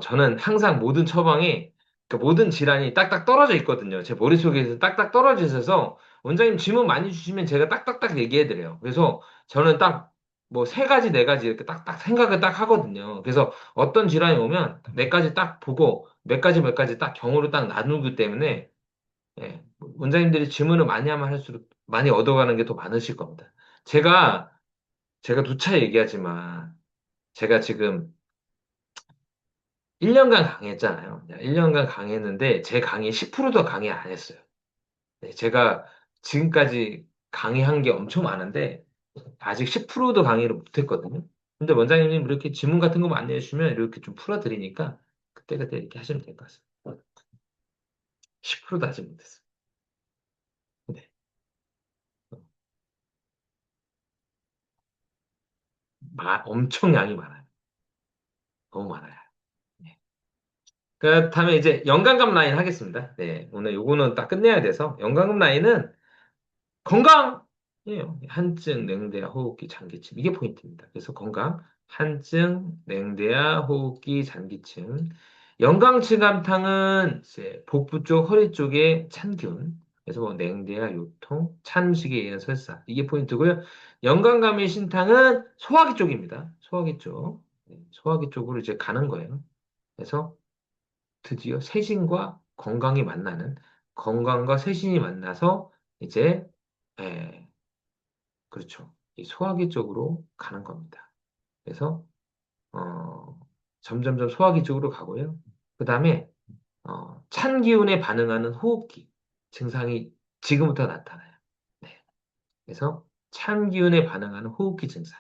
저는 항상 모든 처방이, 그러니까 모든 질환이 딱딱 떨어져 있거든요. 제 머릿속에서 딱딱 떨어져 있어서, 원장님 질문 많이 주시면 제가 딱딱딱 얘기해드려요. 그래서 저는 딱, 뭐, 세 가지, 네 가지 이렇게 딱딱 생각을 딱 하거든요. 그래서 어떤 질환이 오면 몇 가지 딱 보고, 몇 가지 딱 경우로 딱 나누기 때문에, 예, 원장님들이 질문을 많이 하면 할수록 많이 얻어가는 게 더 많으실 겁니다. 제가, 제가 누차 얘기하지만, 제가 지금 1년간 강의했잖아요. 1년간 강의했는데 제 강의 10%도 강의 안 했어요. 네, 제가 지금까지 강의한 게 엄청 많은데 아직 10%도 강의를 못 했거든요. 근데 원장님이 이렇게 질문 같은 거 많이 해주시면 이렇게 좀 풀어드리니까 그때그때 이렇게 하시면 될 것 같습니다. 10%도 아직 못했어요. 네. 엄청 양이 많아요. 너무 많아요. 네. 그다음에 이제 연관감 라인 하겠습니다. 네, 오늘 요거는 딱 끝내야 돼서 연관감 라인은 건강이에요. 한증, 냉대야, 호흡기, 장기침. 이게 포인트입니다. 그래서 건강, 한증, 냉대야, 호흡기, 장기침. 영강치감탕은 이제 복부 쪽, 허리 쪽에 찬 기운. 그래서 뭐 냉대야, 요통, 찬 음식에 의한 설사. 이게 포인트고요. 영강감의 신탕은 소화기 쪽입니다. 소화기 쪽. 네, 소화기 쪽으로 이제 가는 거예요. 그래서 드디어 세신과 건강이 만나는 건강과 세신이 만나서 이제 예, 그렇죠. 이 소화기 쪽으로 가는 겁니다. 그래서 점점점 소화기 쪽으로 가고요. 그 다음에 찬 기운에 반응하는 호흡기 증상이 지금부터 나타나요. 네. 그래서 찬 기운에 반응하는 호흡기 증상.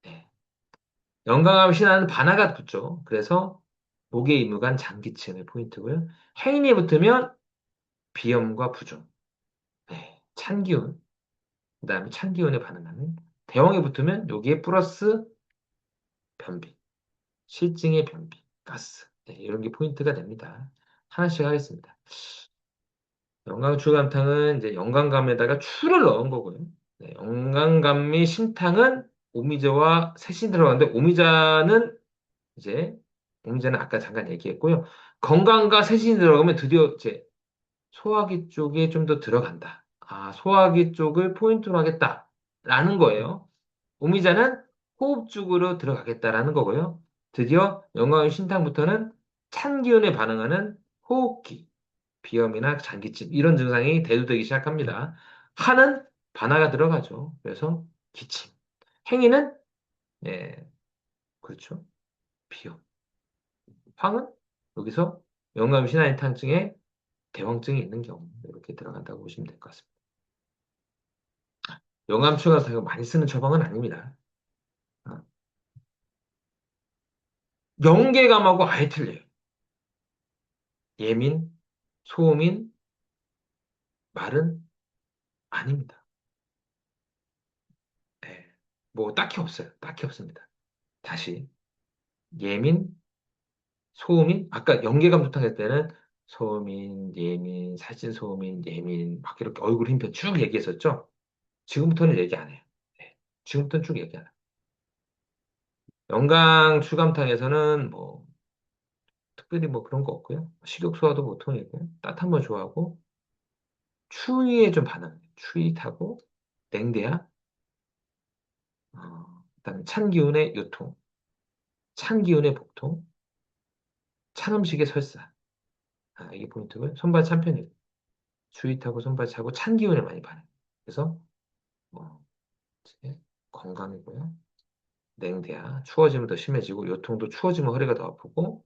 네. 영광함 신화는 반화가 붙죠. 그래서 목의 이무간 장기침의 포인트고요. 해인이 붙으면 비염과 부종. 네. 찬 기운. 그다음에 찬 기운에 반응하는 대왕이 붙으면 여기에 플러스 변비, 실증의 변비, 가스 네, 이런 게 포인트가 됩니다. 하나씩 하겠습니다. 영광추감탕은 이제 영광감에다가 추를 넣은 거고요. 네, 영광감미 신탕은 오미자와 새신 들어가는데 이제 오미자는 아까 잠깐 얘기했고요. 건강과 새신이 들어가면 드디어 이제 소화기 쪽에 좀 더 들어간다. 아, 소화기 쪽을 포인트로 하겠다라는 거예요. 오미자는 호흡 쪽으로 들어가겠다라는 거고요. 드디어 영광의 신탕부터는 찬 기운에 반응하는 호흡기, 비염이나 잔기침 이런 증상이 대두되기 시작합니다. 한은 반화가 들어가죠. 그래서 기침. 행위는 예, 그렇죠. 비염. 황은 여기서 영암 신한탕증에 대황증이 있는 경우 이렇게 들어간다고 보시면 될 것 같습니다. 영암추가 제가 많이 쓰는 처방은 아닙니다. 아, 영계감하고 아예 틀려요. 예민, 소음인, 말은 아닙니다. 예, 뭐 딱히 없어요. 딱히 없습니다. 다시 예민, 소음인 아까 연계감 좋다고 했을 때는 소음인, 예민, 살찐 소음인, 예민 막 이렇게 얼굴 힘표 쭉 얘기했었죠. 지금부터는 얘기 안 해요. 네, 지금부터는 쭉 얘기 안 해요. 영강 추감탕에서는 뭐 특별히 뭐 그런 거 없고요. 식욕 소화도 보통이고요. 따뜻한 거 좋아하고 추위에 좀 반응해요. 추위 타고 냉대야, 그다음에 찬 기운의 요통, 찬 기운의 복통, 찬 음식의 설사. 아, 이게 포인트고요. 손발 찬 편이고 추위 타고 손발 차고 찬 기운에 많이 반응해요. 그래서 뭐 이제 건강이고요. 냉대야, 추워지면 더 심해지고 요통도 추워지면 허리가 더 아프고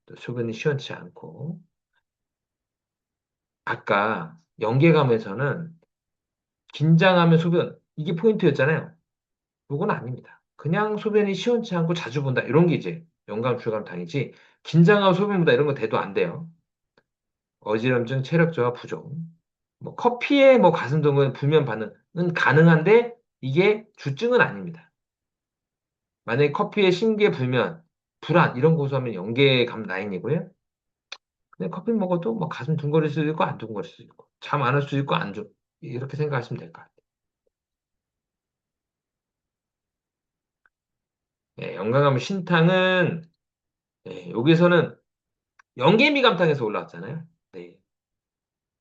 또 수분이 시원치 않고 아까 연계감에서는 긴장하면 소변 이게 포인트였잖아요. 그건 아닙니다. 그냥 소변이 시원치 않고 자주 본다 이런 게 이제 영감 출감 당이지 긴장하고 소변 본다 이런 거 돼도 안 돼요. 어지럼증, 체력 저하, 부종. 뭐 커피에 뭐 가슴 동은 불면 반응은 가능한데 이게 주증은 아닙니다. 만약에 커피에 심계 불면, 불안 이런 고소하면 연계감 라인이고요. 근데 커피 먹어도 뭐 가슴 둥거릴 수도 있고 안 둥거릴 수도 있고 잠 안 올 수도 있고 안 줘. 이렇게 생각하시면 될 것 같아요. 예, 영광감 신탕은 예, 여기서는 연계미감탕에서 올라왔잖아요. 네,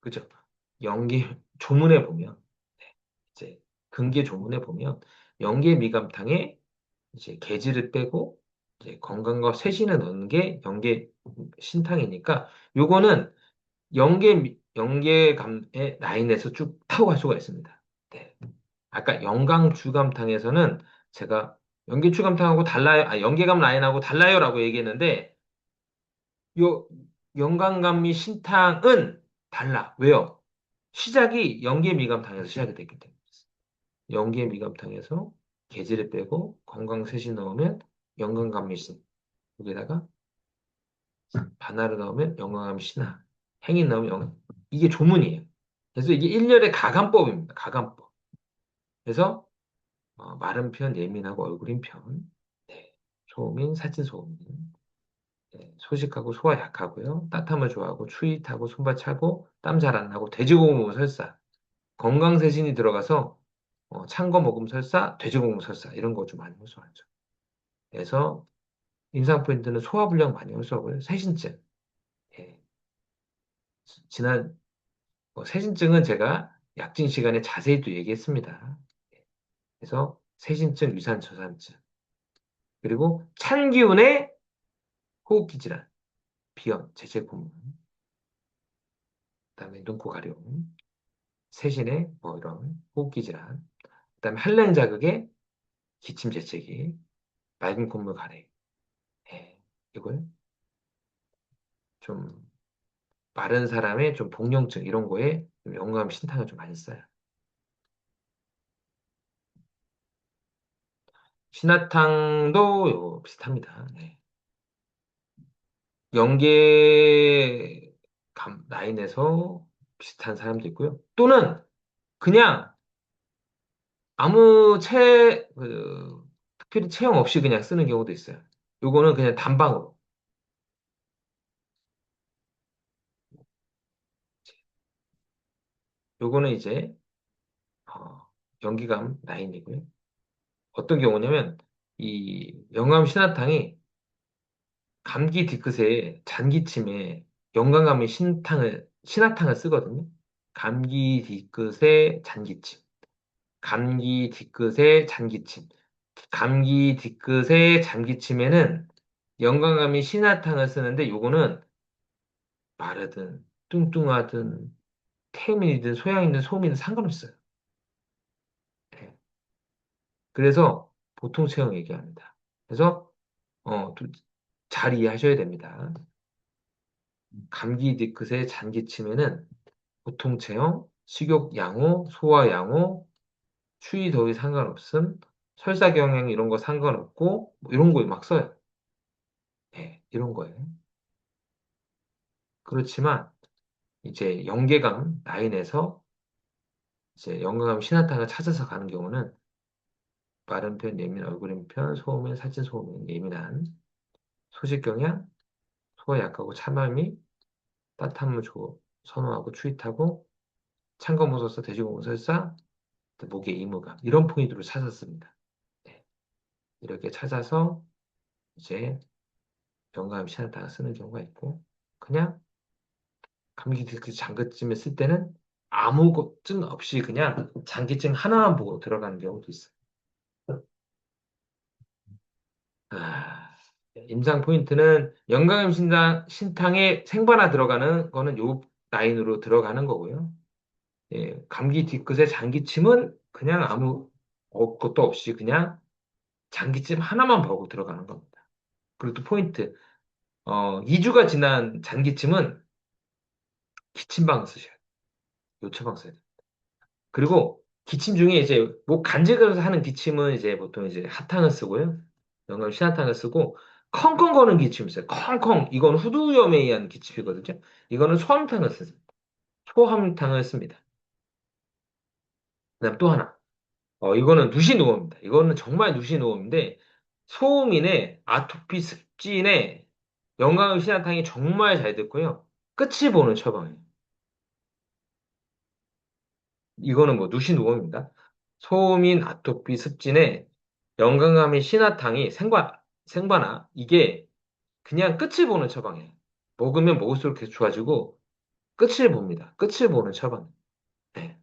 그죠? 연계 조문에 보면 네, 이제 근계 조문에 보면 연계미감탕에 이제 계지를 빼고 이제 건강과 쇄신을 넣는 게 연계 신탕이니까 요거는 연계감의 라인에서 쭉 타고 갈 수가 있습니다. 네. 아까 영광주감탕에서는 제가 연계주감탕하고 달라요, 아, 연계감 라인하고 달라요라고 얘기했는데 요 영광감미 신탕은 달라. 왜요? 시작이 연계미감탕에서 시작이 됐기 때문에. 연계미감탕에서 계지를 빼고 건강쇄신 넣으면 영광감미신. 여기다가 반화를 넣으면 영광감미 신화. 행인 넣으면 이게 조문이에요. 그래서 이게 일렬의 가감법입니다. 가감법. 그래서 마른 편, 예민하고 얼굴인 편, 네. 소음인, 살찐 소음인, 네. 소식하고 소화 약하고요. 따뜻함을 좋아하고 추위 타고 손발 차고 땀 잘 안 나고 돼지고무 설사, 건강쇄신이 들어가서 찬 거 먹으면 설사, 돼지고무 설사 이런 거 좀 많이 호소하죠. 그래서 임상 포인트는 소화불량 많이 호소하고요. 세신증, 예. 지난 세신증은 제가 약진 시간에 자세히 또 얘기했습니다. 그래서 세신증, 유산저산증 그리고 찬 기운의 호흡기 질환, 비염, 재채기문, 그다음에 눈코 가려움, 세신의 뭐 이런 호흡기 질환, 그다음에 한랭 자극의 기침 재채기, 맑은 콧물 가래, 예, 이걸 좀 마른 사람의 좀 복용증 이런 거에 좀 영감 신탕을 좀 많이 써요. 신화탕도 비슷합니다. 네. 연계 감 라인에서 비슷한 사람도 있고요. 또는 그냥 특별히 체험 없이 그냥 쓰는 경우도 있어요. 요거는 그냥 단방으로. 요거는 이제 연기감 라인이고요. 어떤 경우냐면 이 영암 신화탕이 감기 뒤끝에 잔기침에 영강감의 신화탕을 쓰거든요. 감기 뒤끝에 잔기침, 감기 뒤끝에 잔기침, 감기 뒤끝에 잔기침에는 영강감이 신화탕을 쓰는데 요거는 마르든 뚱뚱하든 태음인이든 소양이든 소음이든 상관없어요. 네. 그래서 보통 체형 얘기합니다. 그래서 잘 이해하셔야 됩니다. 감기 뒤끝에 잔기침에는 보통체형, 식욕 양호, 소화 양호, 추위 더위 상관없음, 설사 경행 이런 거 상관없고 뭐 이런 거 막 써요. 네, 이런 거예요. 그렇지만 이제 연계감 라인에서 이제 연계감 신화탄을 찾아서 가는 경우는 마른 편, 예민, 얼굴인 편, 소음인, 살찐 소음인, 예민한, 소식경향, 소화 약하고 참음이 따뜻한 물 선호하고 추위 타고 찬 거 무서워서 돼지고기 설사, 목에 이무감 이런 포인트로 찾았습니다. 네, 이렇게 찾아서 이제 영감 시나다가 쓰는 경우가 있고 그냥 감기 그 장기쯤에 쓸 때는 아무 걱정 없이 그냥 장기증 하나만 보고 들어가는 경우도 있어요. 아, 임상 포인트는 영감임 신탕에 생바나 들어가는 거는 요 라인으로 들어가는 거고요. 예, 감기 뒤끝에 장기침은 그냥 아무 것도 없이 그냥 장기침 하나만 보고 들어가는 겁니다. 그리고 또 포인트, 2주가 지난 장기침은 기침방 쓰셔야 돼요. 요처방 써야 돼요. 그리고 기침 중에 이제 목 간질거려서 하는 기침은 이제 보통 이제 하탕을 쓰고요. 영감 신하탕을 쓰고 컹컹 거는 기침 있어요. 컹컹. 이건 후두염에 의한 기침이거든요. 이거는 소함탕을 씁니다. 소함탕을 씁니다. 그다음 또 하나. 이거는 누시노음입니다. 이거는 정말 누시노음인데 소음인의 아토피 습진에 영광의 신화탕이 정말 잘 됐고요. 끝이 보는 처방이에요. 이거는 뭐 누시노음입니다. 소음인 아토피 습진에 영광감의 신화탕이 생과나 이게 그냥 끝을 보는 처방이에요. 먹으면 먹을수록 계속 좋아지고 끝을 봅니다. 끝을 보는 처방. 네,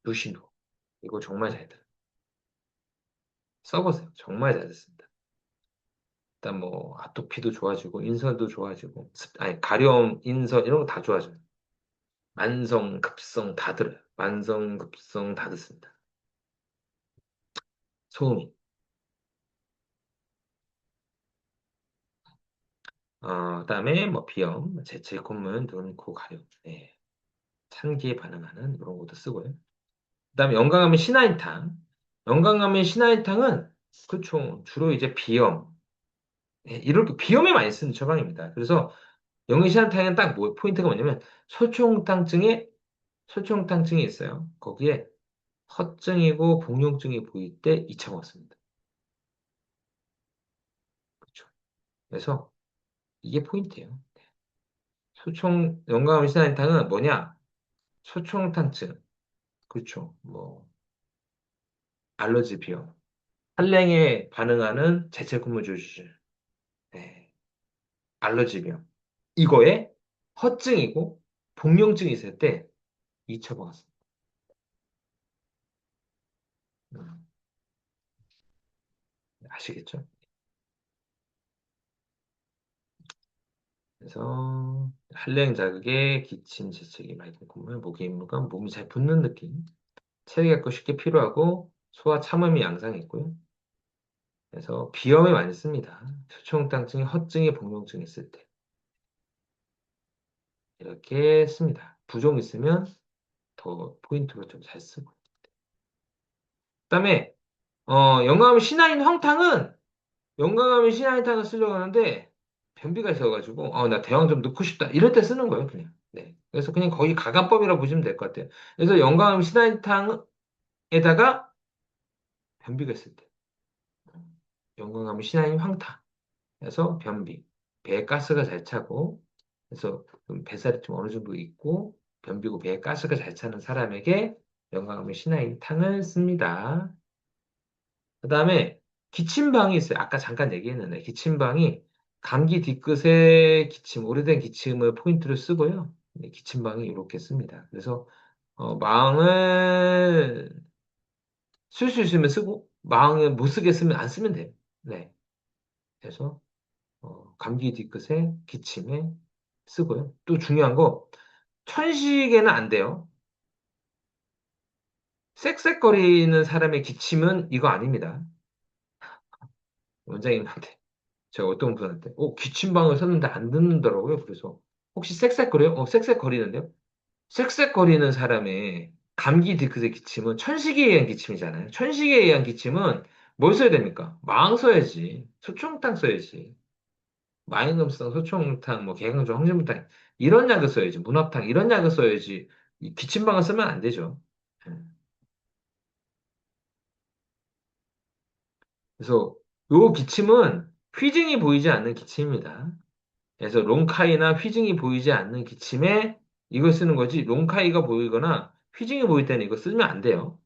누시노. 이거 정말 잘 돼요. 써보세요. 정말 잘 됐습니다. 일단 뭐 아토피도 좋아지고 인설도 좋아지고 아니 가려움, 인설 이런 거 다 좋아져요. 만성, 급성 다 들어요. 만성, 급성 다 듣습니다. 소음이. 그다음에 뭐 비염, 재채, 콧물, 눈, 코 가려움. 네. 찬기에 반응하는 이런 것도 쓰고요. 그다음에 영강하면 신화인탕. 영강하면 신화인탕은 그렇죠. 주로 이제 비염. 네, 이렇게 비염에 많이 쓰는 처방입니다. 그래서 영양 신화인탕은 딱 뭐 포인트가 뭐냐면 소총탕증이 있어요. 거기에 허증이고 복용증이 보일 때 2차 먹습니다. 그렇죠. 그래서 이게 포인트예요. 영광 음식단탕은 뭐냐? 소총탄증, 그렇죠. 뭐 알러지 비염, 한랭에 반응하는 재채근무 조실, 네. 알러지 비염. 이거에 허증이고 복용증이 있을 때 2차 먹었습니다. 음, 아시겠죠? 그래서 한랭 자극에 기침, 재채기, 맑은 콧물, 목에 임무감, 몸이 잘 붓는 느낌. 체력이 갖고 쉽게 필요하고 소화 참음이 양상있고요. 그래서 비염에 많이 씁니다. 수초홍탕증이 허증이 복용증이 있을 때 이렇게 씁니다. 부종 있으면 더 포인트로 좀 잘 쓰고. 그다음에 영감하면 신화인 황탕은 영감하면 신화인탕을 쓰려고 하는데 변비가 있어가지고 나 대왕 좀 넣고 싶다 이럴 때 쓰는 거예요 그냥. 네. 그래서 그냥 거의 가감법이라고 보시면 될 것 같아요. 그래서 영감하면 신화인탕에다가 변비가 있을 때 영감하면 신화인 황탕. 그래서 변비. 배에 가스가 잘 차고, 그래서 좀 뱃살이 좀 어느 정도 있고, 변비고 배에 가스가 잘 차는 사람에게 영광음료 신화인탕을 씁니다. 그 다음에 기침방이 있어요. 아까 잠깐 얘기했는데, 기침방이 감기 뒤끝에 기침, 오래된 기침을 포인트로 쓰고요. 네, 기침방이 이렇게 씁니다. 그래서 망을 쓸 수 있으면 쓰고, 망을 못 쓰게 쓰면 안 쓰면 돼요. 네. 그래서 감기 뒤끝에 기침에 쓰고요. 또 중요한 거, 천식에는 안 돼요. 쌕쌕거리는 사람의 기침은 이거 아닙니다. 원장님한테. 제가 어떤 분한테, 기침방을 썼는데 안 듣는다고요. 그래서, 혹시 쌕쌕거려요? 쌕쌕거리는데요? 쌕쌕거리는 사람의 감기 뒤끝의 기침은 천식에 의한 기침이잖아요. 천식에 의한 기침은 뭘 써야 됩니까? 망 써야지. 소총탕 써야지. 마이넘스랑 소총탕, 뭐 개강정, 황진부탕 이런 약을 써야지. 문합탕 이런 약을 써야지. 이 기침방을 쓰면 안 되죠. 음. 그래서 요 기침은 휘징이 보이지 않는 기침입니다. 그래서 롱카이나 휘징이 보이지 않는 기침에 이걸 쓰는 거지. 롱카이가 보이거나 휘징이 보일 때는 이거 쓰면 안 돼요.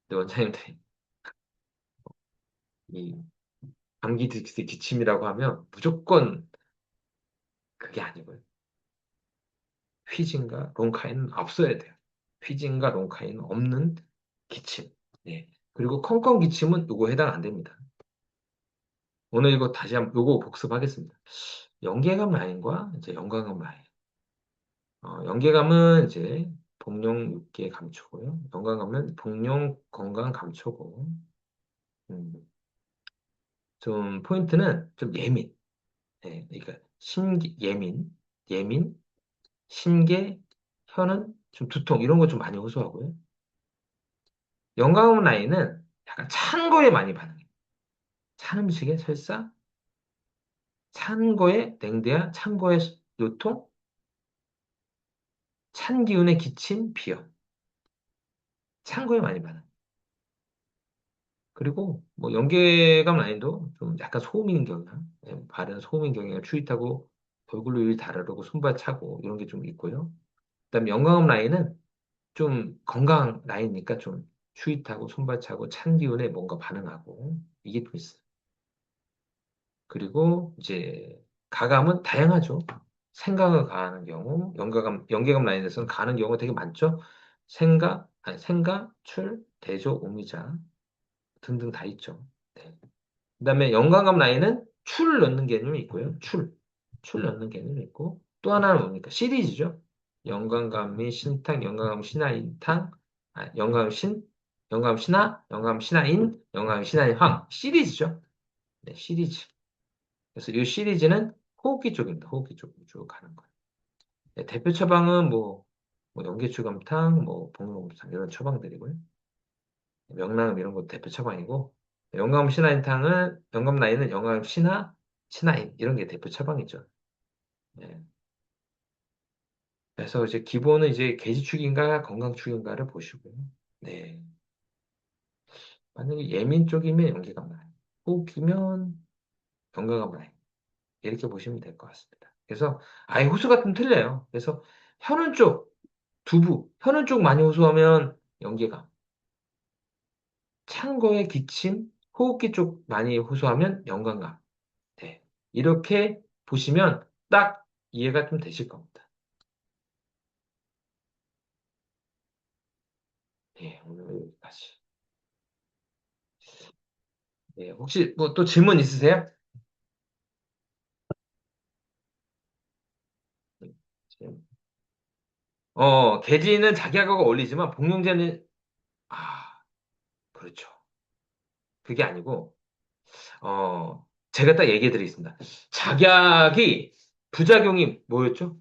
근데 원장님들이 이 감기 기침이라고 하면 무조건 그게 아니고요. 휘징과 롱카이는 없어야 돼요. 휘징과 롱카이는 없는 기침. 예. 그리고 컹컹 기침은 요거 해당 안 됩니다. 오늘 이거 다시 한번 요거 복습하겠습니다. 연계감 라인과 이제 연관감 라인. 연계감은 이제 복용 육계 감초고요. 연관감은 복용 건강 감초고. 음, 좀 포인트는 좀 예민. 예, 그러니까 예민, 심계, 혀는 좀 두통 이런 거 좀 많이 호소하고요. 영광음 라인은 약간 찬 거에 많이 반응해요. 찬 음식에 설사, 찬 거에 냉대야, 찬 거에 요통, 찬 기운에 기침, 비염. 찬 거에 많이 반응. 그리고 뭐 연계감 라인도 좀 약간 소음인 경향, 발은 소음인 경향을 추입하고 얼굴로 일 다르고 손발 차고 이런 게 좀 있고요. 그다음에 영광음 라인은 좀 건강 라인이니까 좀 추윗하고 손발차고 찬 기운에 뭔가 반응하고 이게 좀 있어요. 그리고 이제 가감은 다양하죠. 생각을 가하는 경우, 연계감 라인에서는 가는 경우가 되게 많죠. 생각, 출, 대조, 오미자 등등 다 있죠. 네. 그다음에 연관감 라인은 출 넣는 개념이 있고요. 출 넣는 개념이 있고 또 하나는 뭡니까? 시리즈죠. 연관감이 신탁, 연관감 신화인탕, 연관감 연관감 신화, 연관감 신화인, 연관감 신화인 황 시리즈죠. 네, 시리즈. 그래서 이 시리즈는 호흡기 쪽입니다. 호흡기 쪽으로 쭉 가는 거예요. 네, 대표 처방은 뭐 연계추감탕, 뭐 복용탕 이런 처방들이고요. 명랑 이런 거 대표 처방이고 영감 신화인탕은 영감 라인은 영감 신화인 이런 게 대표 처방이죠. 네. 그래서 이제 기본은 이제 계지축인가 건강축인가를 보시고요. 네. 만약에 예민 쪽이면 연계감 라인, 호기면 건강감 라인 이렇게 보시면 될 것 같습니다. 그래서 아예 호수 같은 틀려요. 그래서 혀는 쪽, 두부, 혀는 쪽 많이 호소하면 연계감, 찬 거에 기침, 호흡기 쪽 많이 호소하면 연관감. 네. 이렇게 보시면 딱 이해가 좀 되실 겁니다. 네, 오늘 여기까지. 네, 혹시 뭐 또 질문 있으세요? 네, 개지는 자기하고 어울리지만 복용제는, 아, 그렇죠. 그게 아니고, 제가 딱 얘기해 드리겠습니다. 작약이, 부작용이 뭐였죠?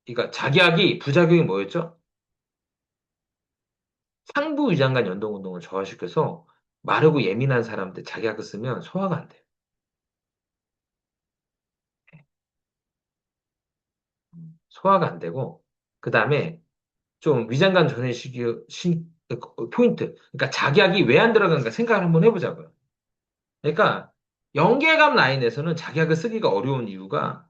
그러니까 작약이, 부작용이 뭐였죠? 상부 위장관 연동 운동을 저하시켜서 마르고 예민한 사람들 작약을 쓰면 소화가 안 돼요. 소화가 안 되고, 그 다음에 좀 위장관 전해시키 포인트. 그러니까 작약이 왜 안 들어간가 생각을 한번 해보자고요. 그러니까 연계감 라인에서는 자격을 쓰기가 어려운 이유가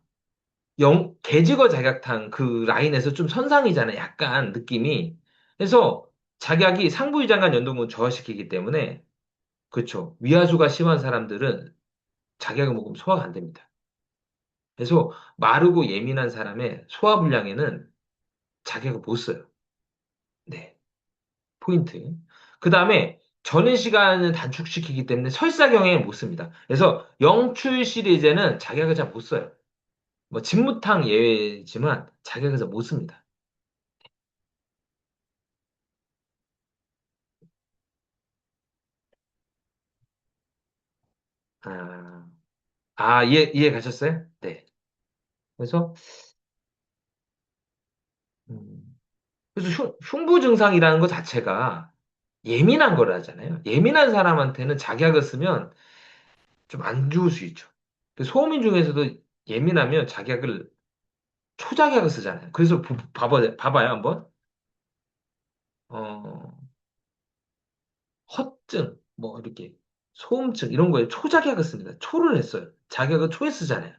개직어 자격탄 그 라인에서 좀 선상이잖아요. 약간 느낌이. 그래서 자격이 상부위장 간 연동을 저하시키기 때문에 그렇죠. 위하수가 심한 사람들은 자격을 먹으면 소화가 안 됩니다. 그래서 마르고 예민한 사람의 소화불량에는 자격을 못 써요. 네. 포인트. 그 다음에 저는 시간을 단축시키기 때문에 설사경에 못 씁니다. 그래서 영출 시리즈에는 자격을 잘 못 써요. 뭐 진무탕 예외지만 자격을 잘 못 씁니다. 아, 이해 가셨어요? 네. 그래서 음, 그래서 흉부 증상이라는 것 자체가 예민한 거라잖아요. 예민한 사람한테는 자격을 쓰면 좀 안 좋을 수 있죠. 그 소음인 중에서도 예민하면 자격을 초자격을 쓰잖아요. 그래서 봐봐요 한번. 어, 허증, 뭐 이렇게 소음증 이런 거에 초자격을 씁니다. 초를 했어요. 자격을 초에 쓰잖아요.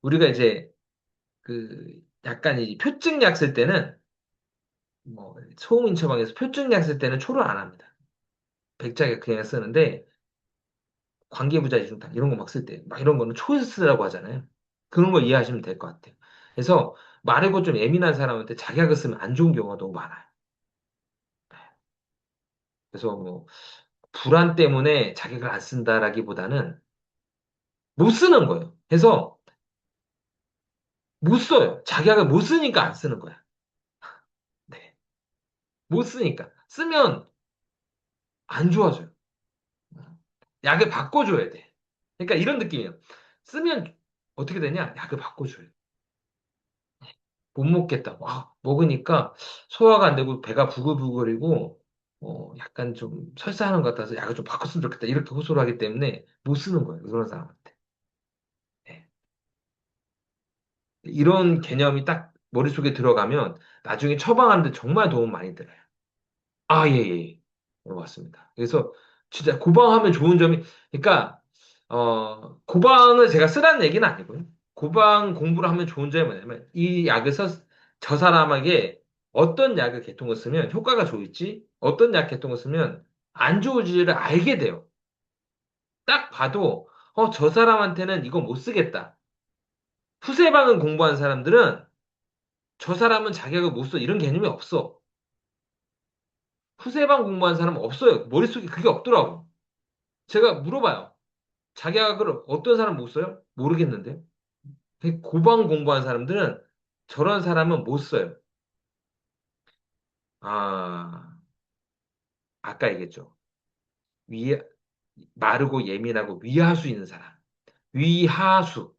우리가 이제 그 약간 이 표증약 쓸 때는 뭐 소음인 처방에서 표증약 쓸 때는 초를 안 합니다. 백자격 그냥 쓰는데 관계부자 이중탄 이런 거 막 쓸 때 막 이런 거는 초에서 쓰라고 하잖아요. 그런 거 이해하시면 될 것 같아요. 그래서 마르고 좀 예민한 사람한테 자격을 쓰면 안 좋은 경우가 너무 많아요. 그래서 뭐 불안 때문에 자격을 안 쓴다라기보다는 못 쓰는 거예요. 그래서 못 써요. 자격을 못 쓰니까 안 쓰는 거야. 네. 못 쓰니까. 쓰면 안 좋아져요. 약을 바꿔줘야 돼. 그러니까 이런 느낌이에요. 쓰면 어떻게 되냐? 약을 바꿔줘요. 못 먹겠다. 와, 먹으니까 소화가 안 되고 배가 부글부글이고 약간 좀 설사하는 것 같아서 약을 좀 바꿨으면 좋겠다. 이렇게 호소를 하기 때문에 못 쓰는 거예요. 그런 사람한테. 네. 이런 개념이 딱 머릿속에 들어가면 나중에 처방하는데 정말 도움 많이 들어요. 예, 예. 네, 맞습니다. 그래서 진짜 고방하면 좋은 점이, 그러니까, 고방을 제가 쓰라는 얘기는 아니고요. 고방 공부를 하면 좋은 점이 뭐냐면, 이 약을 저 사람에게 어떤 약을 개통을 쓰면 효과가 좋을지, 어떤 약 개통을 쓰면 안 좋을지를 알게 돼요. 딱 봐도, 저 사람한테는 이거 못 쓰겠다. 후세방을 공부한 사람들은 저 사람은 자격을 못 써. 이런 개념이 없어. 후세방 공부한 사람은 없어요. 머릿속에 그게 없더라고. 제가 물어봐요. 자격을 어떤 사람 못 써요? 모르겠는데. 고방 공부한 사람들은 저런 사람은 못 써요. 아, 아까 얘기했죠. 위, 마르고 예민하고 위하수 있는 사람. 위하수.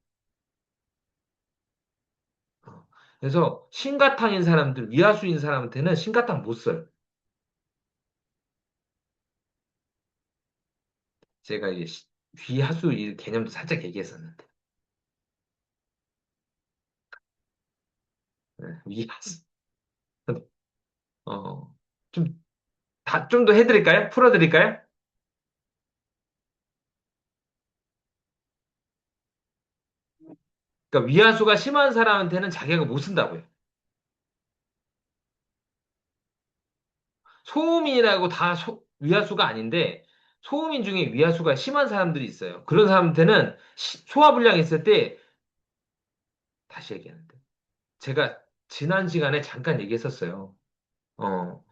어. 그래서 신가탕인 사람들, 위하수인 사람한테는 신가탕 못 써요. 제가 이제 위하수 이 개념도 살짝 얘기했었는데. 네, 위하수. 어, 좀, 좀 더 해드릴까요? 풀어드릴까요? 그러니까 위하수가 심한 사람한테는 자격을 못 쓴다고요. 소음인이라고 다 위하수가 아닌데 소음인 중에 위하수가 심한 사람들이 있어요. 그런 사람한테는 소화불량이 있을 때 다시 얘기하는데 제가 지난 시간에 잠깐 얘기했었어요. 어,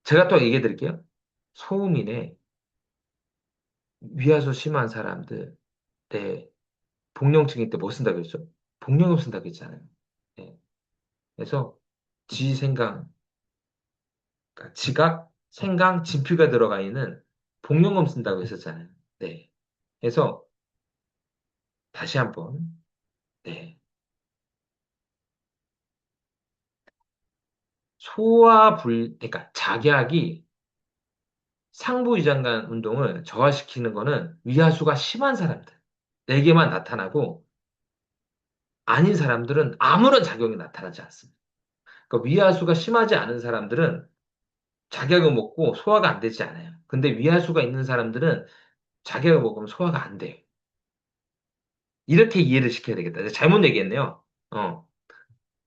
제가 또 얘기해 드릴게요. 소음인에 위하수 심한 사람들 때 복령증일 때 뭐 쓴다고 했죠? 복령음 쓴다고 했잖아요. 네. 그래서 지생강, 그러니까 지각, 생강, 진피가 들어가 있는 복령음 쓴다고 했었잖아요. 네. 그래서 다시 한번 네. 그러니까 작약이 상부위장관 운동을 저하시키는 거는 위하수가 심한 사람들, 에게만 나타나고 아닌 사람들은 아무런 작용이 나타나지 않습니다. 그러니까 위하수가 심하지 않은 사람들은 작약을 먹고 소화가 안 되지 않아요. 근데 위하수가 있는 사람들은 자기가 먹으면 소화가 안 돼요. 이렇게 이해를 시켜야 되겠다. 내가 잘못 얘기했네요.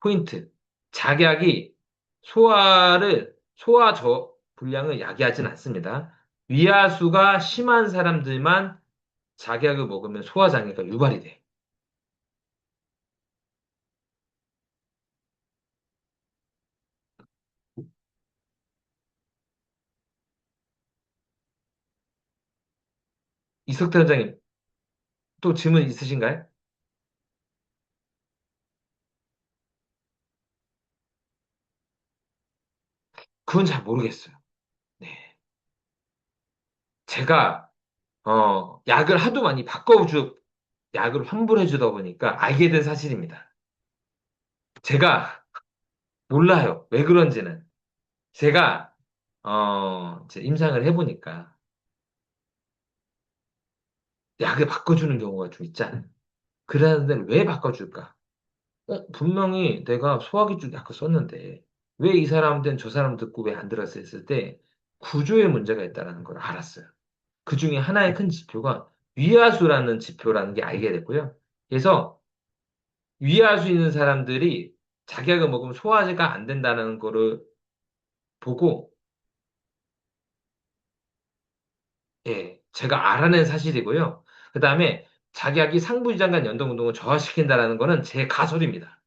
포인트. 작약이 소화 분량을 야기하진 않습니다. 위하수가 심한 사람들만 작약을 먹으면 소화장애가 유발이 돼. 이석태 원장님, 또 질문 있으신가요? 그건 잘 모르겠어요. 네. 제가, 약을 하도 많이 약을 환불해 주다 보니까 알게 된 사실입니다. 제가 몰라요. 왜 그런지는. 제가, 이제 임상을 해보니까 약을 바꿔주는 경우가 좀 있잖아요. 그러는데 왜 바꿔줄까? 분명히 내가 소화기 쪽 약을 썼는데 왜 이 사람한테는 저 사람 듣고 왜 안 들었어 했을 때 구조에 문제가 있다는 걸 알았어요. 그 중에 하나의 큰 지표가 위하수라는 지표라는 게 알게 됐고요. 그래서 위하수 있는 사람들이 자기약을 먹으면 소화가 안 된다는 거를 보고 예, 제가 알아낸 사실이고요. 그 다음에 자기약이 상부지장간 연동 운동을 저하시킨다는 거는 제 가설입니다.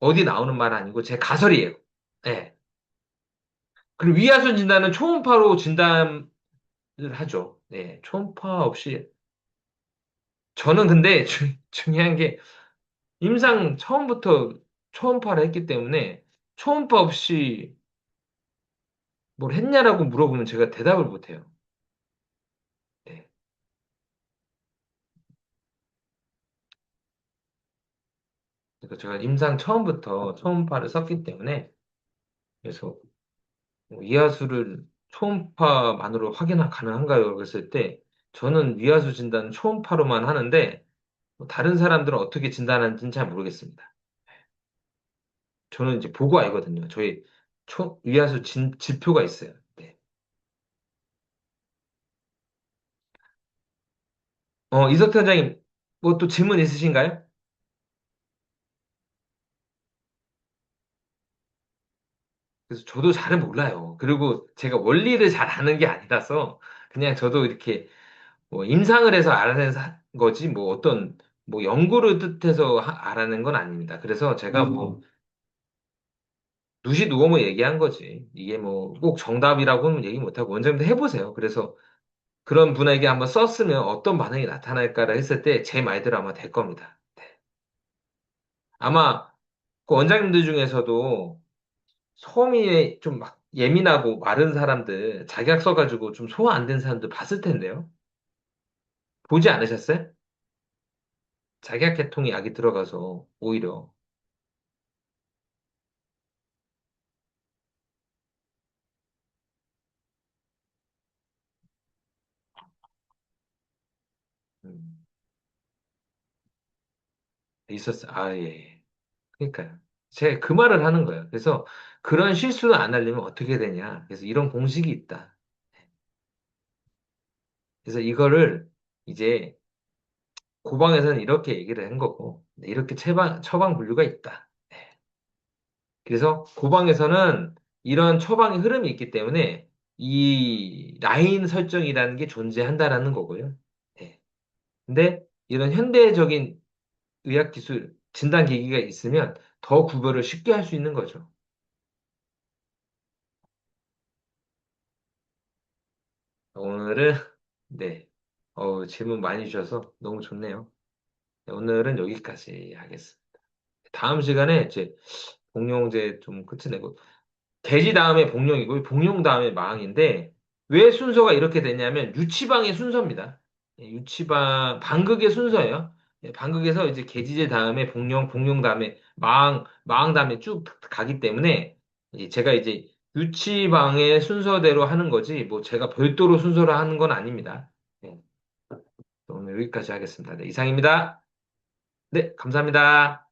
어디 나오는 말 아니고 제 가설이에요. 예. 그리고 위하수 진단은 초음파로 진단을 하죠. 네, 초음파 없이. 저는 근데 중요한 게 임상 처음부터 초음파를 했기 때문에 초음파 없이 뭘 했냐라고 물어보면 제가 대답을 못해요. 네. 그러니까 제가 임상 처음부터 초음파를 썼기 때문에 그래서 위하수를 초음파만으로 확인 가능한가요? 그랬을 때 저는 위하수 진단은 초음파로만 하는데 뭐 다른 사람들은 어떻게 진단하는지는 잘 모르겠습니다. 저는 이제 보고 알거든요. 저희 위하수 지표가 있어요. 네. 이석태 원장님, 뭐 또 질문 있으신가요? 그래서 저도 잘은 몰라요. 그리고 제가 원리를 잘 아는 게 아니라서 그냥 저도 이렇게 뭐 임상을 해서 알아낸 거지 뭐 어떤 뭐 연구를 뜻해서 알아낸 건 아닙니다. 그래서 제가 뭐 누시 누워 뭐 얘기한 거지. 이게 뭐 꼭 정답이라고는 얘기 못하고 원장님도 해보세요. 그래서 그런 분에게 한번 썼으면 어떤 반응이 나타날까를 했을 때 제 말대로 아마 될 겁니다. 네. 아마 그 원장님들 중에서도 소음이 좀 막 예민하고 마른 사람들, 자기약 써가지고 좀 소화 안 된 사람들 봤을 텐데요. 보지 않으셨어요? 자기약 계통이 약이 들어가서 오히려 음, 있었어요. 아, 예. 예. 그러니까요. 제가 그 말을 하는 거예요. 그래서 그런 실수를 안 하려면 어떻게 되냐. 그래서 이런 공식이 있다. 그래서 이거를 이제 고방에서는 이렇게 얘기를 한 거고, 네, 이렇게 처방 분류가 있다. 네. 그래서 고방에서는 이런 처방의 흐름이 있기 때문에 이 라인 설정이라는 게 존재한다라는 거고요. 네. 근데 이런 현대적인 의학 기술, 진단 기기가 있으면 더 구별을 쉽게 할 수 있는 거죠. 오늘은, 네. 질문 많이 주셔서 너무 좋네요. 네, 오늘은 여기까지 하겠습니다. 다음 시간에 이제 공룡제 좀 끝내고, 돼지 다음에 복룡이고 복룡 다음에 마왕인데 왜 순서가 이렇게 되냐면 유치방의 순서입니다. 예, 유치방 방극의 순서예요. 예, 방극에서 이제 개지제 다음에 복룡, 복룡 다음에 마왕, 마왕 다음에 쭉 가기 때문에 제가 이제 유치방의 순서대로 하는 거지 뭐 제가 별도로 순서로 하는 건 아닙니다. 예, 오늘 여기까지 하겠습니다. 네, 이상입니다. 네, 감사합니다.